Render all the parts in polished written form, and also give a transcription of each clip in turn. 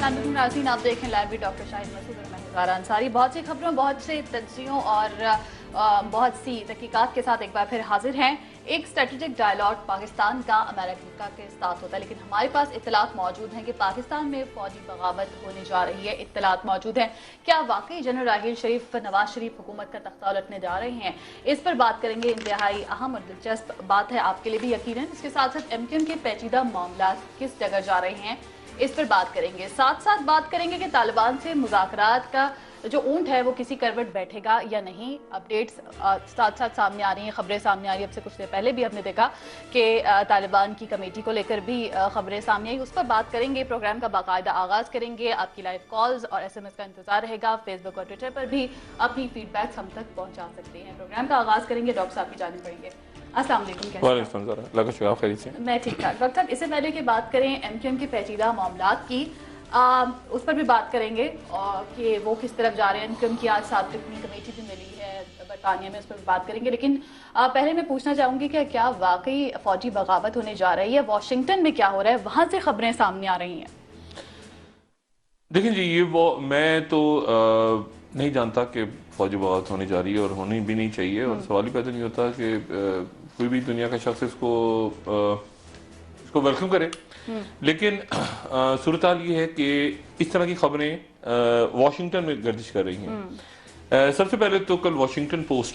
नाज़रीन, आप देखें लाइव डॉक्टर शाहिद मसूद और मैं हिज़ारा अंसारी। बहुत सी खबरों, बहुत से तज्जियों और बहुत सी तहकीकात के साथ एक बार फिर हाजिर हैं। एक स्ट्रेटेजिक डायलॉग पाकिस्तान का अमेरिका के साथ होता है, लेकिन हमारे पास इत्तलात मौजूद हैं कि पाकिस्तान में फौजी बगावत होने जा रही है। इत्तलात मौजूद हैं, क्या वाकई जनरल राहील शरीफ नवाज शरीफ हुकूमत का तख्ता उलटने जा रहे हैं? इस पर बात करेंगे। इंतहाई अहम और दिलचस्प बात है आपके लिए भी यकीनन। इसके साथ साथ MQM के पेचीदा मामला किस जगह जा रहे हैं, इस पर बात करेंगे। साथ साथ बात करेंगे कि तालिबान से मुज़ाकरात का जो ऊंट है वो किसी करवट बैठेगा या नहीं। अपडेट्स साथ साथ सामने आ रही हैं, खबरें सामने आ रही हैं। अब से कुछ देर पहले भी हमने देखा कि तालिबान की कमेटी को लेकर भी खबरें सामने आई, उस पर बात करेंगे। प्रोग्राम का बाकायदा आगाज़ करेंगे। आपकी लाइव कॉल्स और SMS का इंतजार रहेगा। फेसबुक और ट्विटर पर भी अपनी फीडबैक्स हम तक पहुँचा सकते हैं। प्रोग्राम का आगाज़ करेंगे, डॉक्टर साहब की जानिब पड़ेंगे। अस्सलाम वालेकुम। मैं ठीक ठाक। डॉक्टर साहब, इससे पहले की बात करें MQM के पेचीदा मामलात की, उस पर भी बात करेंगे और कि वो किस तरफ जा रहे हैं। MQM की आज साबिक़ कमेटी भी मिली है बरतानिया में, उस पर भी बात करेंगे। लेकिन पहले मैं पूछना चाहूँगी कि क्या वाकई फौजी बगावत होने जा रही है? वाशिंगटन में क्या हो रहा है, वहाँ से खबरें सामने आ रही हैं। देखिए जी, ये वो मैं तो नहीं जानता कि फौजी बगावत होने जा रही है और होनी भी नहीं चाहिए, और सवाल ही पैदा नहीं होता कि कोई भी दुनिया का शख्स इसको वेलकम करे। लेकिन सूरत हाल ये है कि इस तरह की खबरें वाशिंगटन में गर्दिश कर रही हैं। सबसे पहले तो कल वाशिंगटन पोस्ट,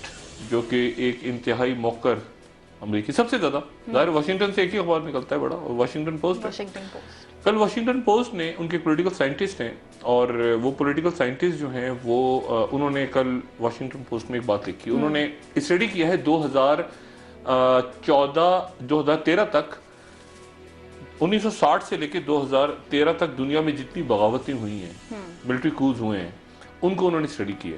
जो कि एक इंतहाई मौकर अमरीकी, सबसे ज्यादा ज़ाहिर वाशिंगटन से एक ही अखबार निकलता है बड़ा, और वाशिंगटन पोस्ट। कल वाशिंगटन पोस्ट ने, उनके पॉलिटिकल साइंटिस्ट हैं, और वो पॉलिटिकल साइंटिस्ट जो हैं वो उन्होंने कल वाशिंगटन पोस्ट में एक बात लिखी। उन्होंने स्टडी किया है 2013 तक, 1960 से लेकर 2013 तक दुनिया में जितनी बगावतें हुई हैं, मिलिट्री कूज हुए हैं, उनको उन्होंने स्टडी किया।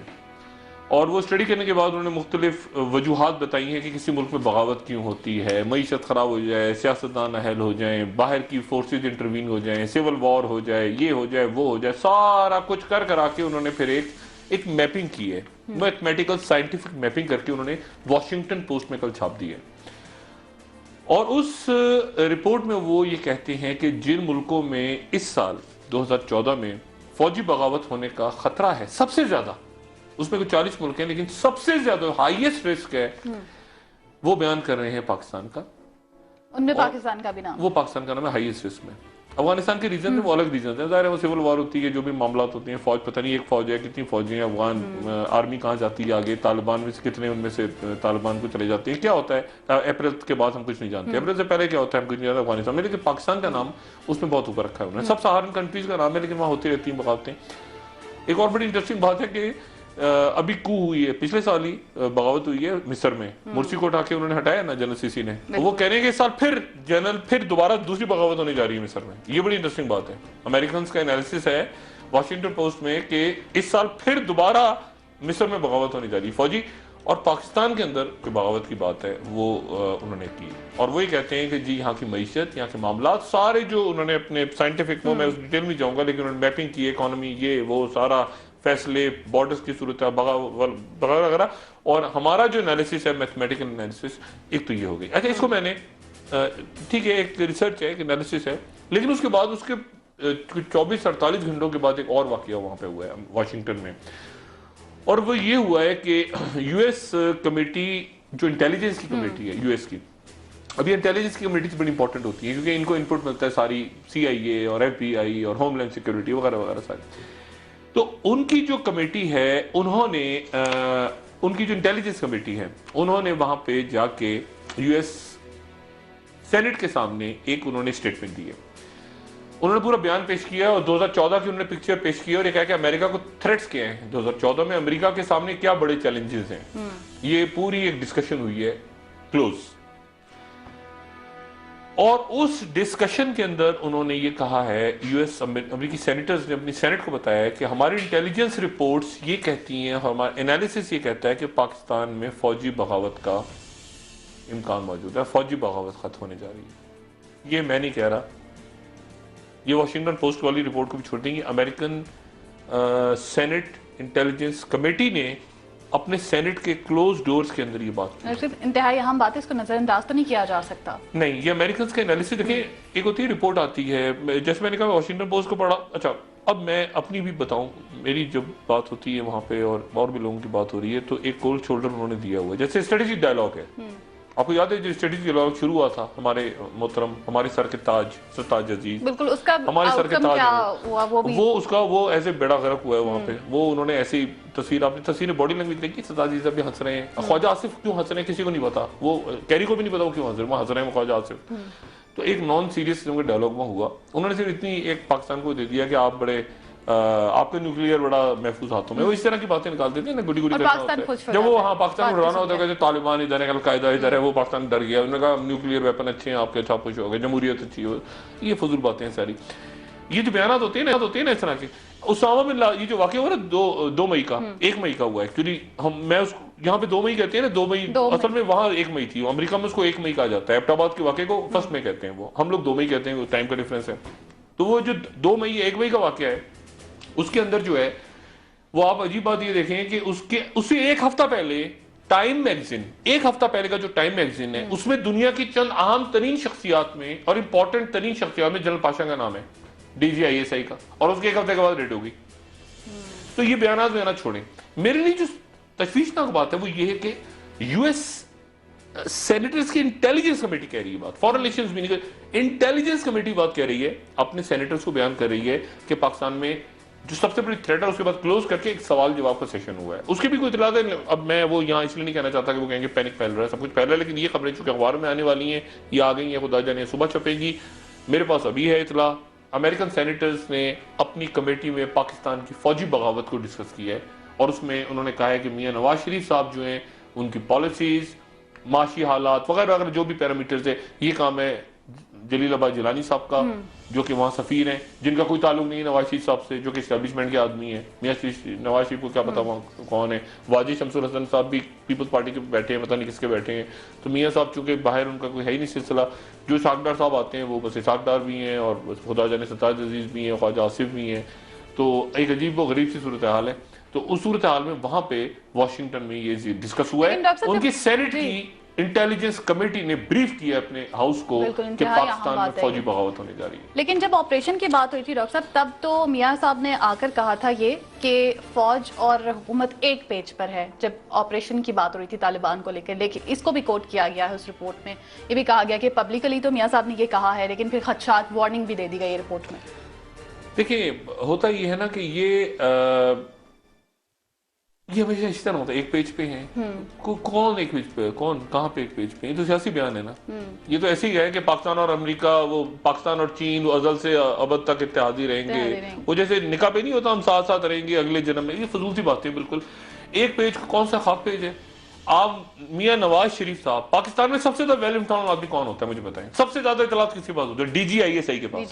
और वो स्टडी करने के बाद उन्होंने मुख्तलिफ वजूहात बताई हैं कि किसी मुल्क में बगावत क्यों होती है। मईशत ख़राब हो जाए, सियासतदान अहल हो जाए, बाहर की फोर्सेज इंटरवीन हो जाए, सिविल वॉर हो जाए, ये हो जाए, वो हो जाए, सारा कुछ कर करा के उन्होंने फिर एक मैपिंग की है, मैथमेटिकल साइंटिफिक मैपिंग करके उन्होंने वाशिंगटन पोस्ट में कल छाप दी है। और उस रिपोर्ट में वो ये कहते हैं कि जिन मुल्कों में इस साल 2014 में फौजी बगावत होने का खतरा है सबसे ज्यादा, उसमें कुछ 40 मुल्क हैं, लेकिन सबसे ज्यादा हाईएस्ट रिस्क है, वो बयान कर रहे हैं पाकिस्तान का। उनमें पाकिस्तान का भी नाम, वो पाकिस्तान का नाम है हाईएस्ट रिस्क में। अफगानिस्तान के रीजन में वो अलग रीजन है, ज़ाहिर है वो सिविल वॉर होती है, जो भी मामला होते हैं, फौज पता नहीं एक फौज है, कितनी फौजें हैं, अफगान आर्मी कहाँ जाती है आगे, तालिबान में से कितने उनमें से तालिबान को चले जाते हैं, क्या होता है अप्रैल के बाद हम कुछ नहीं जानते, अप्रैल से पहले क्या होता है हम कुछ नहीं जानते अफगानिस्तान में। लेकिन पाकिस्तान का नाम उसमें बहुत ऊपर रखा है उन्होंने, सब सहारन कंट्रीज का नाम है, लेकिन वहाँ होती रहती हैं बगावतें। एक और बड़ी इंटरेस्टिंग बात है कि अभी कू हुई है, पिछले साल ही बगावत हुई है मिस्र में, मुर्सी को उठा के उन्होंने हटाया ना जनरल सीसी ने, तो वो कह रहे हैं कि इस साल फिर दोबारा दूसरी बगावत होने जा रही है मिस्र में। ये बड़ी इंटरेस्टिंग बात है। अमेरिकन का एनालिसिस है वॉशिंगटन पोस्ट में कि इस साल फिर दोबारा मिस्र में बगावत होने जा रही है फौजी। और पाकिस्तान के अंदर कोई बगावत की बात है वो उन्होंने की, और वही कहते हैं कि जी यहाँ की मईशत, यहाँ के मामला सारे जो उन्होंने अपने साइंटिफिक में, मैं उस डिटेल में जाऊंगा, लेकिन उन्होंने मैपिंग की, इकोनॉमी, ये वो सारा फैसले, बॉर्डर्स की सूरत वगैरह। और हमारा जो एनालिसिस है, मैथमेटिकल एनालिसिस, एक तो ये हो गई। अच्छा, इसको मैंने ठीक है, एक रिसर्च है, एक एनालिसिस है, लेकिन उसके बाद उसके 24-48 घंटों के बाद एक और वाकया वहां पे हुआ है वाशिंगटन में, और वो ये हुआ है कि यूएस कमेटी, जो इंटेलिजेंस की कमेटी है यूएस की, अभी इंटेलिजेंस की कमेटी बड़ी इंपॉर्टेंट होती है क्योंकि इनको इनपुट मिलता है सारी CIA और FBI और होमलैंड सिक्योरिटी वगैरह वगैरह सारी। तो उनकी जो कमेटी है, उन्होंने उनकी जो इंटेलिजेंस कमेटी है, उन्होंने वहां पे जाके यूएस सेनेट के सामने एक उन्होंने स्टेटमेंट दी है, उन्होंने पूरा बयान पेश किया और 2014 की उन्होंने पिक्चर पेश की और ये कहा कि अमेरिका को थ्रेट्स किए हैं 2014 में, अमेरिका के सामने क्या बड़े चैलेंजेस हैं। ये पूरी एक डिस्कशन हुई है क्लोज, और उस डिस्कशन के अंदर उन्होंने ये कहा है, यूएस अमेरिकी सेनेटर्स ने अपनी सेनेट को बताया है कि हमारी इंटेलिजेंस रिपोर्ट्स ये कहती हैं, हमारा एनालिसिस ये कहता है कि पाकिस्तान में फौजी बगावत का इम्कान मौजूद है, फौजी बगावत खत्म होने जा रही है। ये मैं नहीं कह रहा, ये वाशिंगटन पोस्ट वाली रिपोर्ट को भी छोड़ देंगे। अमेरिकन सेनेट इंटेलिजेंस कमेटी ने अपने सेनेट के क्लोज डोर्स के अंदर ये बात की। इंतहाई अहम बात है, इसको नजरअंदाज तो नहीं किया जा सकता। नहीं, ये अमेरिकन का एनालिसिस देखिए, एक होती है रिपोर्ट आती है, जैसे मैंने कहा वाशिंगटन पोस्ट को पढ़ा, अच्छा अब मैं अपनी भी बताऊं, मेरी जब बात होती है वहां पे और भी लोगों की बात हो रही है, तो एक कोल्ड शोल्डर उन्होंने दिया हुआ है। जैसे स्ट्रेटेजिक डायलॉग है, आपको याद है जो स्ट्रेटेजिक डायलॉग शुरू हुआ था हमारे मोहतरम, हमारे सर के ताज सरताज अजीज, बिल्कुल, उसका हमारे सर के आउटकम ताज क्या हुआ वो भी, वो ऐसे बेड़ा गर्क हुआ है वहां पे। वो उन्होंने ऐसी तस्वीर, आपने तस्वीर बॉडी लैंग्वेज देखी, सरताज जी भी हंस रहे हैं, ख्वाजा आसिफ क्यों हंस रहे हैं किसी को नहीं पता, वो कैरी को भी नहीं पता वो क्यों हंस रहे हैं, वो हंस रहे हैं ख्वाजा आसिफ। तो एक नॉन सीरियस किस्म का डायलॉग में हुआ, उन्होंने सिर्फ इतनी एक पाकिस्तान को दे दिया कि आप बड़े आपका न्यूक्लियर बड़ा महफूज हाथों में, वो इस तरह की बातें निकाल देते हैं ना, गुडी गुडी करना होता है। जब वो पाकिस्तान को डराना होता है, तालिबान इधर है, अलकायदा इधर है, वो पाकिस्तान डर गया, उन्होंने कहा न्यूक्लियर वेपन अच्छे हैं आपके, अच्छा कुछ हो गया, जमहूरियत अच्छी हो, ये फजूल बातें हैं सारी। ये जो बयान होते हैं ना इस तरह के, उसामा बिन लादेन, ये जो वाकया हुआ ना 2 मई का, 1 मई का हुआ एक्चुअली, मैं उसको यहाँ पे 2 मई कहते हैं ना, 2 मई असल में वहां 1 मई थी, अमेरिका में उसको 1 मई कहा जाता है, एबटाबाद के वाकये को 1 मई कहते हैं, वो हम लोग 2 मई कहते हैं, टाइम का डिफरेंस है। तो वो जो 2 मई 1 मई का वाकया है, उसके अंदर जो है वो, आप अजीब बात ये देखें कि उससे एक हफ्ता पहले टाइम मैगजीन, एक हफ्ता पहले का जो टाइम मैगजीन है, उसमें दुनिया की चंद अहम तरीन शख्सियात में और इंपॉर्टेंट तरीन शख्सियात में जनरल पाशा का नाम है, DGISI का, और उसके एक हफ्ते के बाद डेट होगी। तो ये बयान में आना छोड़ें। मेरे लिए जो तशवीशनाक बात है वो ये है कि US सेनेटर्स की इंटेलिजेंस कमेटी कह रही है बात, फॉरेन रिलेशंस भी नहीं, इंटेलिजेंस कमेटी बात कह रही है, अपने सेनेटर्स को बयान कर रही है कि पाकिस्तान में जो सबसे बड़ी थ्रेट है उसके बाद क्लोज करके एक सवाल जवाब का सेशन हुआ है, उसकी भी कोई इतला है। अब मैं वो यहाँ इसलिए नहीं कहना चाहता कि वो कहेंगे पैनिक फैल रहा है, सब कुछ फैल रहा है, लेकिन ये खबरें चूंकि अखबार में आने वाली हैं, ये आ गई हैं, खुदा जाने सुबह छपेगी, मेरे पास अभी है इतला। अमेरिकन सेनेटर्स ने अपनी कमेटी में पाकिस्तान की फौजी बगावत को डिस्कस किया है, और उसमें उन्होंने कहा है कि मियां नवाज शरीफ साहब जो हैं, उनकी पॉलिसीज, माशी हालात वगैरह वगैरह जो भी पैरामीटर्स है, ये काम है जलीलाबाद जिलानी साहब का, जो कि वहाँ सफीर हैं, जिनका कोई ताल्लुक नहीं है नवाज शरीफ साहब से, जो कि एस्टेब्लिशमेंट के आदमी है। मियां नवाज शरीफ को क्या पता वहाँ कौन है। वाजी शमसुल हसन साहब भी पीपल्स पार्टी के बैठे हैं, पता नहीं किसके बैठे हैं। तो मियां साहब चूंकि बाहर उनका कोई है ही नहीं सिलसिला, जो साकदार साहब आते हैं वो बस साकदार भी हैं, और खुदा जाने सरताज अजीज भी हैं, ख्वाजा आसिफ भी हैं। तो एक अजीब व गरीब सी सूरत हाल है। तो उस सूरत हाल में वहां पे वाशिंगटन में ये डिस्कस हुआ है, उनकी सेनेट की इंटेलिजेंस कमेटी ने ब्रीफ किया अपने हाउस को कि पाकिस्तान में फौजी बगावत होने जा रही है। लेकिन जब ऑपरेशन की बात हुई थी डॉक्टर साहब, तब तो मियां साहब ने आकर कहा था ये कि फौज और हुकूमत एक पेज पर है, जब ऑपरेशन की बात हो रही थी तालिबान को लेकर। लेकिन इसको भी कोट किया गया है उस रिपोर्ट में, ये भी कहा गया कि पब्लिकली तो मियां साहब ने ये कहा है, लेकिन फिर खदशात वार्निंग भी दे दी गई रिपोर्ट में। देखिए, होता ये है ना कि ये हमेशा इस तरह होता है, एक पेज पे है, कौन एक पेज पे है, कौन कहाँ पे एक पेज पे है, तो सियासी बयान है ना। ये तो ऐसे ही है कि पाकिस्तान और अमेरिका, वो पाकिस्तान और चीन वो अजल से अबद तक इत्तेहादी रहेंगे, वो जैसे निकाह पे नहीं होता हम साथ साथ रहेंगे अगले जन्म में, ये फजूल सी बातें बिल्कुल। एक पेज कौन सा खाक पेज है। आप मियां नवाज शरीफ साहब, पाकिस्तान में सबसे ज्यादा वेल इन्फॉर्म्ड आदमी कौन होता है मुझे बताएं, सबसे ज्यादा इतलात किसके पास होती है? DGISI के पास।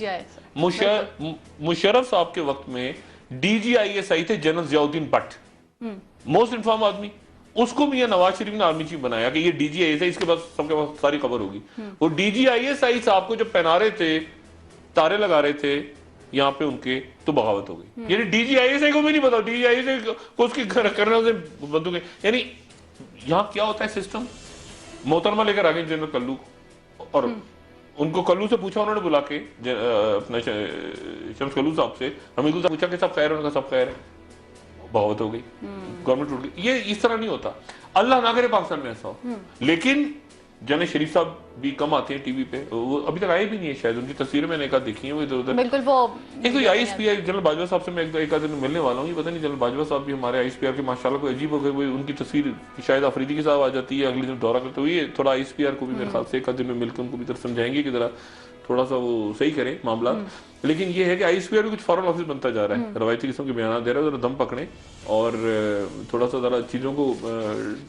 मुशर्रफ साहब के वक्त में DGISI थे general Ziauddin Bhatt, most inform आदमी, उसको मियां नवाज शरीफ ने आर्मी चीफ बनाया कि ये DGISI, इसके पास सबके पास सारी खबर होगी। वो DGISI साहब को जब पहना रहे थे, तारे लगा रहे थे यहाँ पे उनके, तो बगावत हो गई। यानी DGISI को भी नहीं पता, DGISI को उसकी करने से बंदूकें, यानी यहाँ क्या होता है सिस्टम। मोहतरमा लेकर आ गए जनरल कल्लू, और उनको कल्लू से पूछा उन्होंने बुला के, अपना शम्स कल्लू साहब से, हमीदुल साहब पूछा कि सब खैर है, उनका सब खैर है, बगावत हो गई, गवर्नमेंट टूट गई। ये इस तरह नहीं होता, अल्लाह ना करे पाकिस्तान में ऐसा हो। लेकिन जने शरीफ साहब भी कम आते हैं टीवी पे, वो अभी तक आए भी नहीं है शायद, उनकी तस्वीरें मैंने एक आध देखी है, वो इधर उधर। बिल्कुल, वो एक तो ISPR जनरल बाजवा साहब से मैं एक आध दिन मिलने वाला हूँ, ये पता नहीं जनरल बाजवा साहब भी हमारे ISPR के माशाल्लाह को अजीब हो गए, उनकी तस्वीर शायद अफरीदी के साथ आ जाती है, अगले दिन दौरा करते हुए थोड़ा ISPR को भी मेरे ख्याल से एक आध दिन में मिलकर उनको भी तरफ समझाएंगे कि जरा थोड़ा सा वो सही करें मामला। लेकिन ये है कि ISPR भी कुछ फॉरेन ऑफिस बनता जा रहा है, रवायती किस्म के बयान दे रहा है, जरा दम पकड़े और थोड़ा सा जरा चीजों को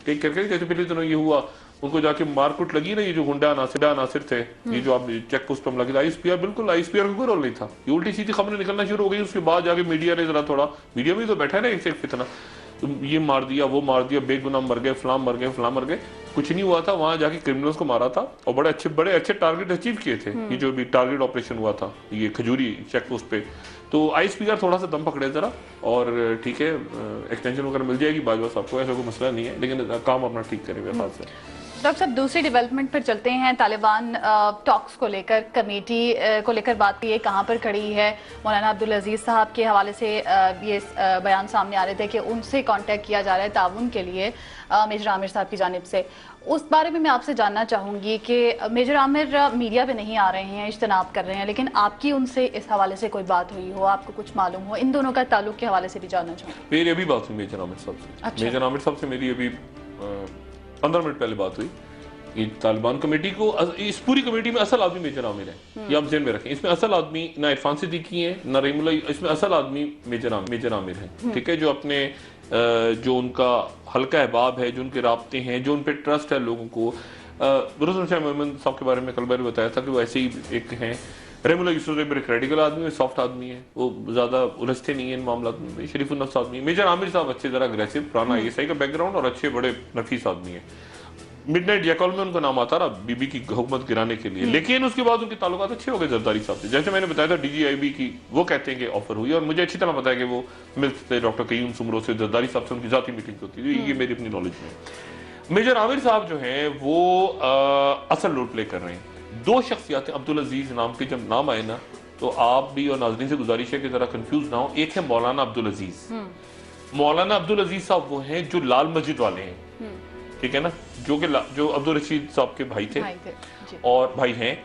टेक करके। जैसे पिछले दिनों ये हुआ, उनको जाके मारकुट लगी ना, ये जो गुंडा नासिर थे, ये जो आप चेक पोस्ट पर लगे, ISPR बिल्कुल ISPR का कोई रोल नहीं था। ये उल्टी सीधी खबरें निकलना शुरू हो गई, उसके बाद जाके मीडिया ने जरा थोड़ा, मीडिया में तो बैठा है ना एक से एक फितना, तो ये मार दिया, वो मार दिया, बेगुनाह मर गए, फलां मर गए, फलां मर गए, कुछ नहीं हुआ था। वहां जाके क्रिमिनल्स को मारा था और बड़े अच्छे टारगेट अचीव किए थे। ये जो भी टारगेट ऑपरेशन हुआ था ये खजूरी चेक पोस्ट पे, तो ISPR थोड़ा सा दम पकड़े जरा, और ठीक है एक्सटेंशन वगैरह मिल जाएगी बाजवा साहब को, ऐसा कोई मसला नहीं है, लेकिन काम अपना ठीक करें मेरे ख्याल से। डॉक्टर साहब, दूसरी डेवलपमेंट पर चलते हैं। तालिबान टॉक्स को लेकर, कमेटी को लेकर बात की है, कहाँ पर खड़ी है? मौलाना अब्दुल अजीज साहब के हवाले से ये बयान सामने आ रहे थे कि उनसे कांटेक्ट किया जा रहा है ताउन के लिए मेजर आमिर साहब की जानिब से। उस बारे में मैं आपसे जानना चाहूँगी कि मेजर आमिर मीडिया पे नहीं आ रहे हैं, इज्तनाब कर रहे हैं, लेकिन आपकी उनसे इस हवाले से कोई बात हुई हो, आपको कुछ मालूम हो, इन दोनों का ताल्लुक के हवाले से भी जानना चाहूँगी। मेरी अभी बात हुई मेजर आमिर साहब से। अच्छा। मेजर आमिर साहब से मेरी अभी 15 मिनट पहले बात हुई। ये तालिबान कमेटी को, इस पूरी कमेटी में असल आदमी मेजर आमिर है, ये आप ज़हन में रखें। इसमें असल आदमी ना इरफान सिद्दीकी है ना रहीमुल्लाह, इसमें असल आदमी मेजर आमिर है, ठीक है। जो अपने जो उनका हल्का अहबाब है, जो उनके राब्ते हैं, जो उन पर ट्रस्ट है लोगों को। रसूल शाह मोहम्मद साहब के बारे में कल मैंने बताया था कि वो ऐसे ही एक हैं। रहीमुल्लाह यूसुफ बड़े क्रेडिकल आदमी है, सॉफ्ट आदमी है, वो ज़्यादा उलझते नहीं है इन मामलों में, शरीफुल नफ्स आदमी है। मेजर आमिर साहब अच्छे ज़रा अग्रेसिव, पुराना आईएसआई का बैकग्राउंड और अच्छे बड़े नफीस आदमी है। मिडनाइट जैकॉल में उनका नाम आता रहा बीबी की हुकूमत गिराने के लिए, लेकिन उसके बाद उनके ताल्लुकात अच्छे हो गए जरदारी साहब से। जैसे मैंने बताया था डीजीआईबी की, वो कहते हैं कि ऑफर हुई, और मुझे अच्छी तरह पता है कि वो मिलते थे डॉक्टर कयूम सुमरो से, जरदारी साहब से उनकी जाती मीटिंग होती थी, ये मेरी अपनी नॉलेज में। मेजर आमिर साहब जो हैं वो असल रोल प्ले कर रहे हैं। दो शख्सियत अब्दुल अजीज नाम के जब नाम आए ना, तो आप भी और नाज़रीन से गुजारिश है कि जरा कंफ्यूज ना हो। एक है मौलाना अब्दुल अजीज। मौलाना अब्दुल अजीज साहब वो हैं जो लाल मस्जिद वाले हैं, ठीक है ना, जो अब्दुल रशीद साहब के भाई थे और भाई हैं,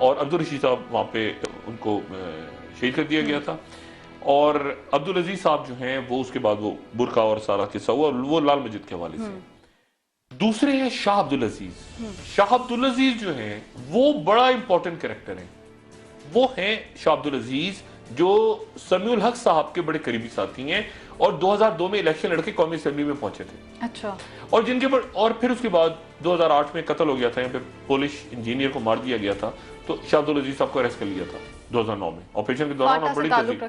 और अब्दुल रशीद साहब वहाँ पे उनको शहीद कर दिया गया था। और अब्दुल अजीज साहब जो हैं वो उसके बाद वो बुरका और सारा किस्सा हुआ, वो लाल मस्जिद के हवाले से। दूसरे हैं शाह अब्दुल अजीज। शाह अब्दुल अजीज जो हैं वो बड़ा इंपॉर्टेंट कैरेक्टर हैं। वो हैं शाह अब्दुल अजीज जो समीउल हक साहब के बड़े करीबी साथी हैं, और 2002 में इलेक्शन लड़के कौमी असेंबली में पहुंचे थे। अच्छा। और जिनके और फिर उसके बाद 2008 में कत्ल हो गया था, यहाँ पे पोलिश इंजीनियर को मार दिया गया था, तो शाह अब्दुल अजीज साहब को अरेस्ट कर लिया था 2009 में ऑपरेशन के दौरान। और बड़ी तस्दीक,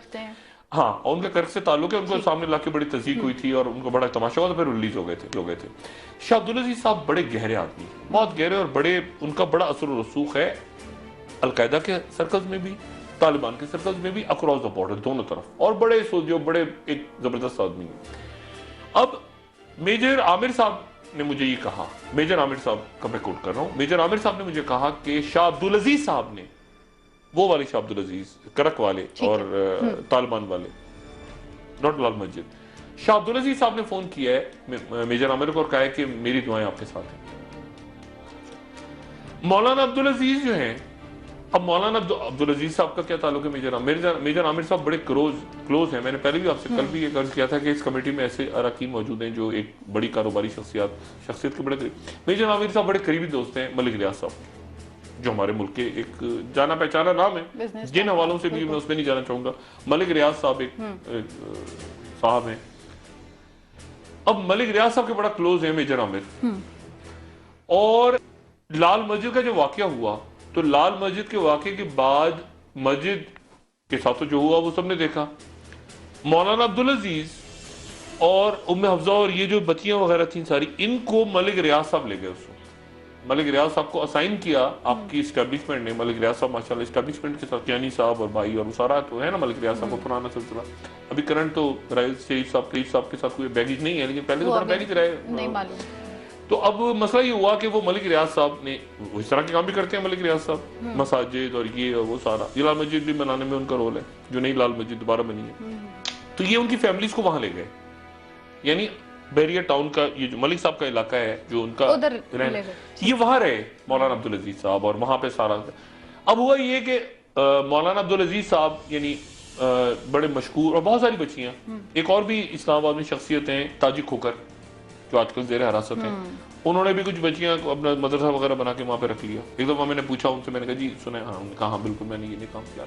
हाँ, और उनके कर्क से ताल्लुक है, उनको सामने लाके बड़ी तस्दीक हुई थी और उनको बड़ा तमाशा हुआ था, फिर रिलीज हो गए थे। शाह अब्दुल अजीज साहब बड़े गहरे आदमी, बहुत गहरे, और बड़े उनका बड़ा असर और रसूख है अलकायदा के सर्कल्स में भी, तालिबान के सर्कल्स में भी, अक्रॉस द बॉर्डर दोनों तरफ, और बड़े सोचियो बड़े एक जबरदस्त आदमी है। अब मेजर आमिर साहब ने मुझे ये कहा, मेजर आमिर साहब का मैं कोट कर रहा हूं, मेजर आमिर साहब ने मुझे कहा कि शाह अब्दुल अजीज साहब ने, वो वाले शाह अब्दुल अजीज करक वाले और तालिबान वाले, नॉट लाल मस्जिद, शाह अब्दुल अजीज साहब ने फोन किया है मेजर आमिर को और कहा है कि मेरी दुआएं आपके साथ हैं। मौलाना अब्दुल अजीज जो हैं, अब मौलाना अब्दुल अजीज साहब का क्या ताल्लुक है मेजर आमिर साहब बड़े क्लोज हैं। मैंने पहले भी आपसे कल भी ये अर्ज किया था कि इस कमेटी में ऐसे अरकान मौजूद हैं जो एक बड़ी कारोबारी शख्सियत के बड़े करीब। मेजर आमिर साहब बड़े करीबी दोस्त हैं मलिक रियाज साहब, जो हमारे मुल्क के एक जाना पहचाना नाम है, जिन हवालों से भी मैं उसमें नहीं जाना चाहूंगा। मलिक रियाज साहब एक साहब हैं। अब मलिक रियाज साहब के बड़ा क्लोज है मेजर आमिर। और लाल मस्जिद का जो वाकया हुआ, तो लाल मस्जिद के वाकये के बाद मस्जिद के साथ जो हुआ वो सबने देखा। मौलाना अब्दुल अजीज और उम्मे हफ्जा और ये जो बच्चियां वगैरह थी सारी, इनको मलिक रियाज साहब ले गए। उसको मलिक रियाज साहब को असाइन किया आपकी स्टैब्लिशमेंट ने। मलिक रियाज साहब माशाल्लाह स्टैब्लिशमेंट के साथ, यानी साहब और भाई और सारा तो है ना मलिक रियाज साहब को पुराना सिलसिला। अभी करंट तो शरीफ साहब के साथ कोई बैगेज नहीं है, लेकिन पहले तो बड़ा बैगेज रहे, नहीं मालूम। तो अब मसला ये हुआ कि वो मलिक रियाज साहब ने, वो इस तरह के काम भी करते हैं मलिक रियाज साहब, मसाजिद और ये और वो सारा, ये लाल मस्जिद भी बनाने में उनका रोल है, जो नई लाल मस्जिद दोबारा बनी है। तो ये उनकी फैमिलीज को वहां ले गए, यानी बैरियर टाउन का ये जो मलिक साहब का इलाका है जो उनका ये वहां रहे मौलाना अब्दुल अजीज साहब, और वहां पे सारा। अब हुआ ये कि मौलाना अब्दुल अजीज साहब यानी बड़े मशहूर, और बहुत सारी बच्चियां, एक और भी इस्लामाबाद में शख्सियत हैं ताजी खोकर जो आजकल जेर हिरासत हैं, उन्होंने भी कुछ बच्चियां को अपना मदरसा वगैरह बना के वहां पे रख लिया। एक दफा मैंने पूछा उनसे, मैंने कहा जी सुने, हाँ, उन्होंने कहा हाँ बिल्कुल मैंने ये काम किया।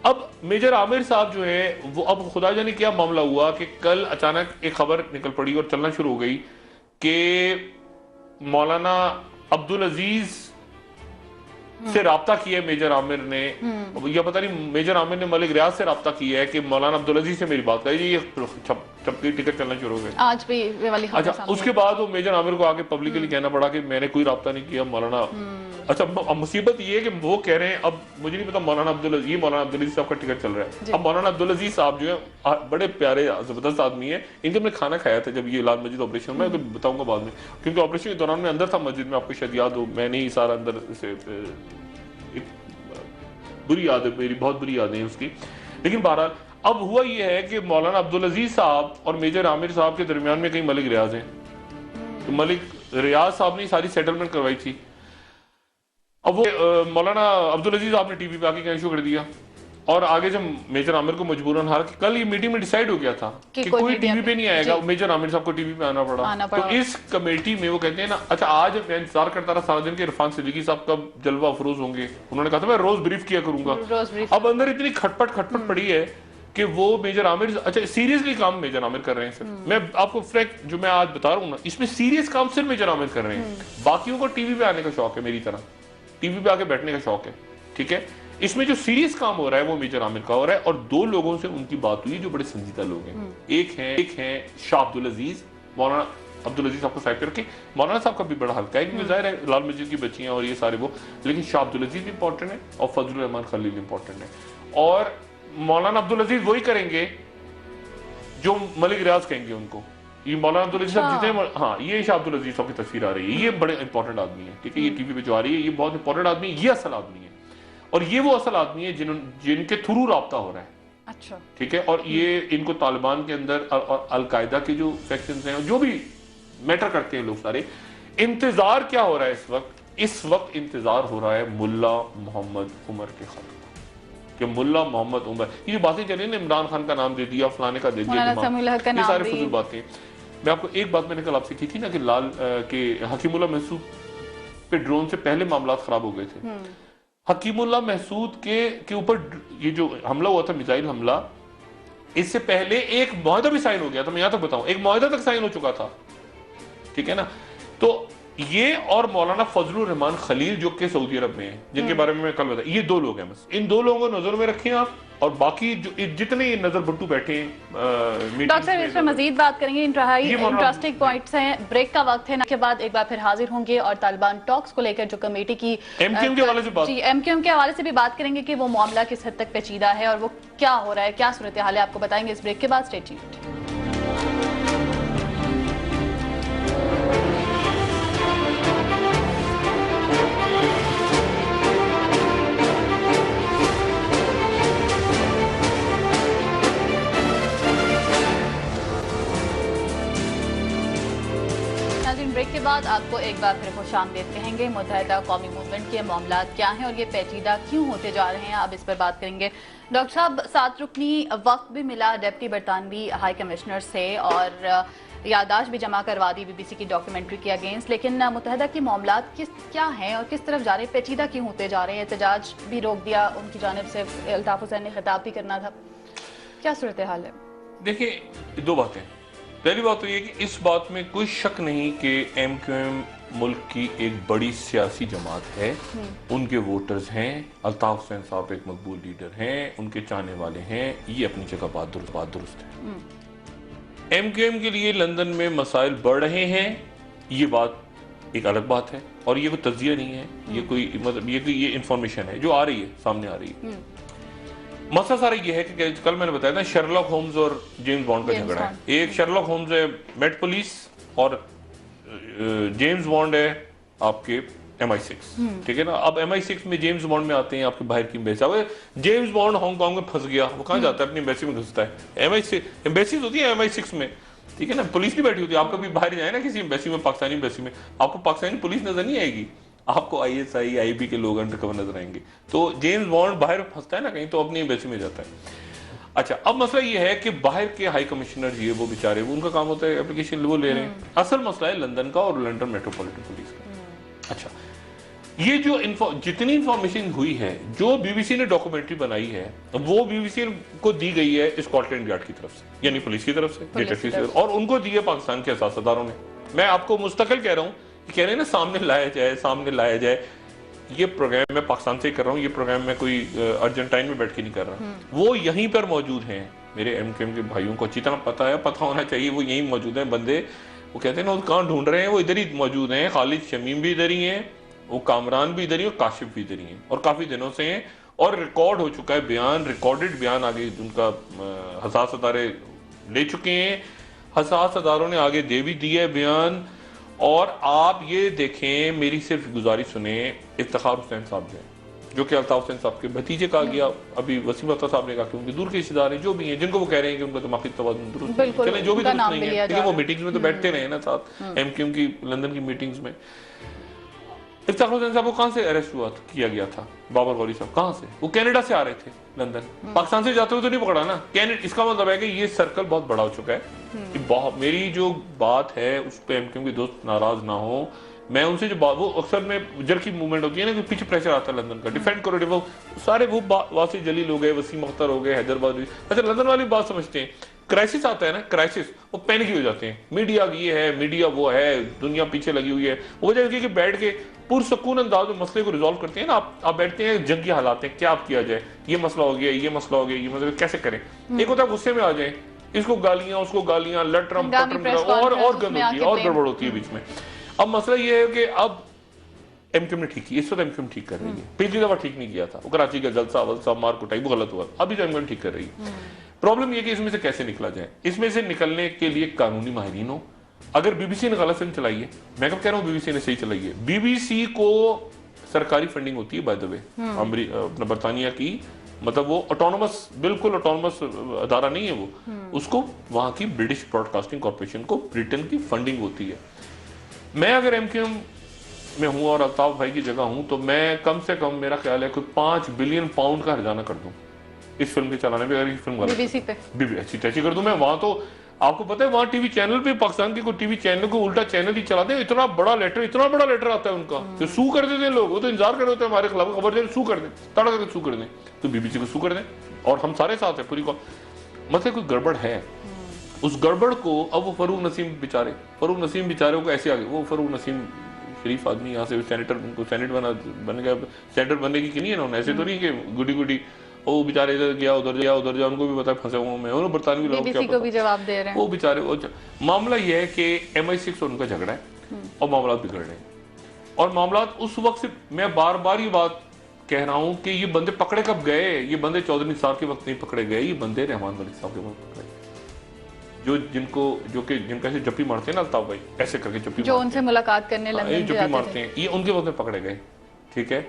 अब मेजर आमिर साहब जो है वो, अब खुदा जाने क्या मामला हुआ कि कल अचानक एक खबर निकल पड़ी और चलना शुरू हो गई कि मौलाना अब्दुल अजीज से राब्ता किया है मेजर आमिर ने, या पता नहीं मेजर आमिर ने मलिक रियाज से राब्ता किया है कि मौलाना अब्दुल अजीज से मेरी बात करी, ये छपकी टिकट चलना शुरू हो गए आज भी वाली खबर। अच्छा, उसके बाद वो मेजर आमिर को आके पब्लिकली कहना पड़ा कि मैंने कोई राब्ता नहीं किया, मौलाना अच्छा, अब मुसीबत ये है कि वो कह रहे हैं, अब मुझे नहीं पता, मौलाना अब्दुल अजीज साहब का टिकट चल रहा है। अब मौलाना अब्दुल अजीज साहब जो है बड़े प्यारे जबरदस्त आदमी है, इनके मैंने खाना खाया था जब ये लाल मस्जिद ऑपरेशन में, तो बताऊंगा बाद में, क्योंकि ऑपरेशन के दौरान मैं अंदर था मस्जिद में, आपको शायद याद हो, मैंने ही सारा अंदर से बुरी याद है, मेरी बहुत बुरी यादें हैं उसकी। लेकिन बहरहाल अब हुआ ये है कि मौलाना अब्दुल अजीज साहब और मेजर आमिर साहब के दरमियान में कई मलिक रियाज हैं, तो मलिक रियाज साहब ने सारी सेटलमेंट करवाई थी। अब वो मौलाना अब्दुल अजीज आपने टीवी पे आके कहना शुरू कर दिया, और आगे जब मेजर आमिर को मजबूरन, हालांकि कल ये मीटिंग में डिसाइड हो गया था कि कोई टीवी पे नहीं आएगा, मेजर आमिर साहब को टीवी पे आना पड़ा। तो इस कमेटी में वो कहते हैं ना, अच्छा आज मैं इंतजार करता रहा सारा दिन के इरफान सिद्दीकी साहब कब जलवा अफरोज होंगे, उन्होंने कहा था मैं रोज ब्रीफ किया करूंगा। अब अंदर इतनी खटपट पड़ी है कि वो मेजर आमिर, अच्छा सीरियसली काम मेजर आमिर कर रहे हैं सर, मैं आपको फ्रैंक जो मैं आज बता रहा हूँ ना, इसमें सीरियस काम सिर्फ मेजर आमिर कर रहे हैं, बाकियों को टीवी पे आने का शौक है, मेरी तरह टीवी पे आके बैठने का शौक है, ठीक है। इसमें जो सीरियस काम हो रहा है वो मेजर आमिर का हो रहा है, और दो लोगों से उनकी बात हुई जो बड़े संजीदा लोग हैं। एक है शाह अब्दुल अजीज, मौलाना अब्दुल अजीज साहब को साइड करके, मौलाना साहब का भी बड़ा हल्का है क्योंकि जाहिर है लाल मस्जिद की बच्चियां और ये सारे वो, लेकिन शाह अब्दुल अजीज भी इंपॉर्टेंट है और फजलुर रहमान खलील इंपॉर्टेंट है, और मौलाना अब्दुल अजीज वही करेंगे जो मलिक रियाज कहेंगे उनको। ये मौलाना अब्दुल अजीज साहब जितने, हाँ ये शाह अब्दुल अजीज साहब की तस्वीर आ रही है, ये बड़े इंपॉर्टेंट आदमी है, ठीक है, ये टीवी पे जो आ रही है ये बहुत इंपॉर्टेंट आदमी है, ये असल आदमी है, और ये वो असल आदमी है जिनके थ्रू राब्ता हो रहा है। अच्छा, ठीक है, और ये इनको तालिबान के अंदर और अलकायदा के जो फैक्शंस हैं जो भी मैटर करते हैं लोग सारे, इंतजार क्या हो रहा है इस वक्त इंतजार हो रहा है मुल्ला मोहम्मद उमर के खत कि मुल्ला मोहम्मद उमर, ये जो बातें चली ना, इमरान खान का नाम दे दिया, फलाने का दे दिया, ये सारे फजूल बातें। मैं आपको एक बात मैंने कल आपसे की थी ना कि लाल के हकीमुल्लाह महसूद पे ड्रोन से पहले मामला खराब हो गए थे। हकीमुल्लाह महसूद के ऊपर ये जो हमला हुआ था, मिसाइल हमला, इससे पहले एक मुआहदा भी साइन हो गया था, मैं यहां तक बताऊं, एक मुआहदा तक साइन हो चुका था, ठीक है ना। तो ये और मौलाना फजलुर रहमान खलील जो कि सऊदी अरब में हैं, जिनके बारे में मैं कल बताया, ये दो लोग हैं, बस इन दो लोगों को नजर में रखें आप, और बाकी जो जितने ये नजर बट्टू बैठे हैं। डॉक्टर साहब इस पर मजीद बात करेंगे, इंटरेस्टिंग पॉइंट्स हैं। ब्रेक का वक्त है ना, के बाद एक बार फिर हाजिर होंगे और तालिबान टॉक्स को लेकर जो कमेटी की एमक्यूएम के हवाले से बात, एमक्यूएम के हवाले से भी बात करेंगे कि वो मामला किस हद तक पेचीदा है और वो क्या हो रहा है, क्या सूरत हाल है, आपको बताएंगे इस ब्रेक के बाद। Stay tuned. ब्रेक के बाद आपको एक बार फिर खुशामदीद कहेंगे। मुत्तहिदा कौमी मूवमेंट के मामला क्या हैं और ये पेचीदा क्यों होते जा रहे हैं, अब इस पर बात करेंगे। डॉक्टर साहब, 7 रुकनी वक्त भी मिला डिप्टी बरतानवी हाई कमिश्नर से और यादाश्त भी जमा करवा दी बीबीसी की डॉक्यूमेंट्री के अगेंस्ट, लेकिन मुत्तहिदा के मामला क्या हैं और किस तरफ जा रहे हैं, पेचीदा क्यों होते जा रहे हैं? एहतजाज भी रोक दिया उनकी जानिब से, अल्ताफ हुसैन ने खिताब भी करना था, क्या सूरत हाल है? देखिए, दो बातें। पहली बात तो ये कि इस बात में कोई शक नहीं कि एमक्यूएम मुल्क की एक बड़ी सियासी जमात है, उनके वोटर्स हैं, अल्ताफ हुसैन साहब एक मकबूल लीडर हैं, उनके चाहने वाले हैं, ये अपनी जगह बात दुरुस्त है। एमक्यूएम के लिए लंदन में मसाइल बढ़ रहे हैं, ये बात एक अलग बात है, और ये कोई तज्जिया नहीं है, ये कोई मतलब ये इंफॉर्मेशन है जो आ रही है, सामने आ रही है। मसला सारा ये है कि कल मैंने बताया था शर्लॉक होम्स और जेम्स बॉन्ड का झगड़ा है। एक शर्लॉक होम्स है मेट पुलिस और जेम्स बॉन्ड है आपके MI6, ठीक है ना। अब MI6 में जेम्स बॉन्ड में आते हैं आपके बाहर की एम्बेसी। अब जेम्स बॉन्ड हांगकांग में फंस गया, वो कहाँ जाता है? अपनी एम्बेसी में घुसता है। MI6 एम्बेसी होती है MI6 में, ठीक है ना, पुलिस नहीं बैठी होती। आप कभी बाहर जाए ना किसी एम्बेसी में, पाकिस्तानी एम्बेसी में, आपको पाकिस्तानी पुलिस नजर नहीं आएगी, आपको ISI IB के लोग अंडरकवर नजर आएंगे। तो जेम्स बॉन्ड बाहर फंसता है ना कहीं, तो अपनी एम्बेसी में जाता है। अच्छा, अब मसला ये है कि बाहर के हाई कमिश्नर जी वो बेचारे, वो उनका काम होता है एप्लीकेशन वो ले रहे हैं। असल मसला है लंदन का और लंदन मेट्रोपॉलिटन पुलिस का। अच्छा, ये जो जितनी इंफॉर्मेशन हुई है, जो BBC ने डॉक्यूमेंट्री बनाई है, वो BBC को दी गई है स्कॉटलैंड यार्ड की तरफ से, यानी पुलिस की तरफ से, और उनको दी है पाकिस्तान के सियासतदानों ने। मैं आपको मुस्तकिल कह रहा हूँ, कह रहे हैं ना सामने लाया जाए। ये प्रोग्राम मैं पाकिस्तान से कर रहा हूँ, ये प्रोग्राम मैं कोई अर्जेंटाइन में बैठ के नहीं कर रहा, वो यहीं पर मौजूद हैं। मेरे MKM के भाइयों को अच्छी तरह पता है, पता होना चाहिए, वो यहीं मौजूद हैं बंदे। वो कहते हैं ना, वो कहाँ ढूंढ रहे हैं, वो इधर ही मौजूद हैं। खालिद शमीम भी इधर ही हैं, वो कामरान भी इधर ही और काशिफ भी इधर ही हैं और काफी दिनों से हैं और रिकॉर्ड हो चुका है बयान, रिकॉर्डेड बयान आगे उनका हसास अदारे ले चुके हैं, हसास अदारों ने आगे दे भी दिया है बयान। और आप ये देखें, मेरी सिर्फ गुजारिश सुने, इफ्तिखार हुसैन साहब जो कि अल्ताफ हुसैन साहब के भतीजे कहा गया, अभी वसीम अख्तर साहब ने कहा कि उनके दूर के रिश्तेदार हैं जो भी हैं, जिनको वो कह रहे हैं कि उनका दिमागी तवाज़ुन दुरुस्त नहीं, चले जो भी दुरुस्त नहीं है, लेकिन वो मीटिंग्स में तो बैठते रहे ना साथ, एमक्यूएम की लंदन की मीटिंग्स में। इफ्तिखार हुसैन साहब को कहाँ से अरेस्ट हुआ किया गया था? बाबर गौरी साहब कहाँ से? वो कनाडा से आ रहे थे लंदन, पाकिस्तान से जाते हुए तो नहीं पकड़ा ना। इसका मतलब है कि ये सर्कल बहुत बड़ा हो चुका है कि बहुत, मेरी जो बात है उस पर एमक्यूएम के दोस्त नाराज ना हो, मैं उनसे जो बात, वो अक्सर में जर की मूवमेंट होती है ना कि पीछे प्रेशर आता है लंदन का, डिफेंड करो, वो सारे वो वासी जलील हो गए, वसीम अख्तर हो गए, हैदराबाद। अच्छा, लंदन वाली बात समझते हैं, क्राइसिस आता है ना, क्राइसिस, वो पैनिक हो जाते हैं, मीडिया ये है, मीडिया वो है, दुनिया पीछे लगी हुई है। वो वजह कि बैठ के पुरसकून अंदाज में मसले को रिजॉल्व करते हैं ना, आप बैठते हैं जंगी हालात हैं, क्या किया जाए, ये मसला हो गया, ये मसला हो गया, ये मतलब कैसे करें। एक होता है गुस्से में आ जाए, इसको गालियां उसको गालियां, लटरम पटरम और गंद होती है और गड़बड़ होती है बीच में। अब मसला ये है कि अब एमक्यूएम ने ठीक किया, इस वक्त एमक्यूएम ठीक कर रही है, पिछली दफा ठीक नहीं किया था, वो कराची का जलसा वलसा मार कुटाई वो गलत हुआ, अभी तो एमक्यूएम ठीक कर रही है। प्रॉब्लम ये कि इसमें से कैसे निकला जाए, इसमें से निकलने के लिए कानूनी माहिरीन हो। अगर बीबीसी ने गलत फिल्म चलाई है, मैं कब कह रहा हूँ बीबीसी ने सही चलाई है, बीबीसी को सरकारी फंडिंग होती है बाय द वे, अपना बरतानिया की, मतलब वो ऑटोनोमस, बिल्कुल ऑटोनोमस अदारा नहीं है वो, उसको वहां की ब्रिटिश ब्रॉडकास्टिंग कॉर्पोरेशन को ब्रिटेन की फंडिंग होती है। मैं अगर एमक्यूएम में हूं और अल्ताफ भाई की जगह हूं तो मैं कम से कम, मेरा ख्याल है कोई 5 बिलियन पाउंड का हर्जाना कर दूं इस फिल्म के चलाने में। अगर ये फिल्म बीबीसी पे अच्छी कर दूं मैं, वहां तो आपको पता है वहां टीवी चैनल पे, पाकिस्तान के कोई टीवी चैनल को उल्टा चैनल ही चलाते हैं, इतना बड़ा लेटर आता है उनका, तो सू कर देते हैं लोग, वो तो इंतजार कर रहे होते हैं हमारे खिलाफ खबर दे, सू कर दें, तड़ा करके सू कर दें, तो बीबीसी को सू कर दें और हम सारे साथ हैं पूरी को। मतलब कोई गड़बड़ है, उस गड़बड़ को अब वो फरूक नसीम बेचारे को ऐसे आगे, वो फरूक नसीम शरीफ आदमी यहाँ से सेनेटर, उनको सेनेट बन गया, सेनेटर बनने की नहीं है ना, ऐसे तो नहीं कि गुडी वो बेचारे इधर गया उधर जा, उनको भी पता फंसे हुए मैं, उन्होंने बरतानवी लोग क्या को भी जवाब दे रहे हैं वो बेचारे। मामला ये है कि MI6 और उनका झगड़ा है और मामला बिगड़ रहे हैं, और मामला उस वक्त से मैं बार बार ये बात कह रहा हूं कि ये बंदे पकड़े कब गए, ये बंदे चौधरी निसार के वक्त नहीं पकड़े गए, ये बंदे रहमान मलिक साहब के वक्त पकड़े, जिनका ऐसे जप्पी मारते हैं ना अल्ताफ भाई, ऐसे करके जप्पी, जो उनसे मुलाकात करने जप्पी मारते हैं, ये उनके वक्त में पकड़े गए। ठीक है,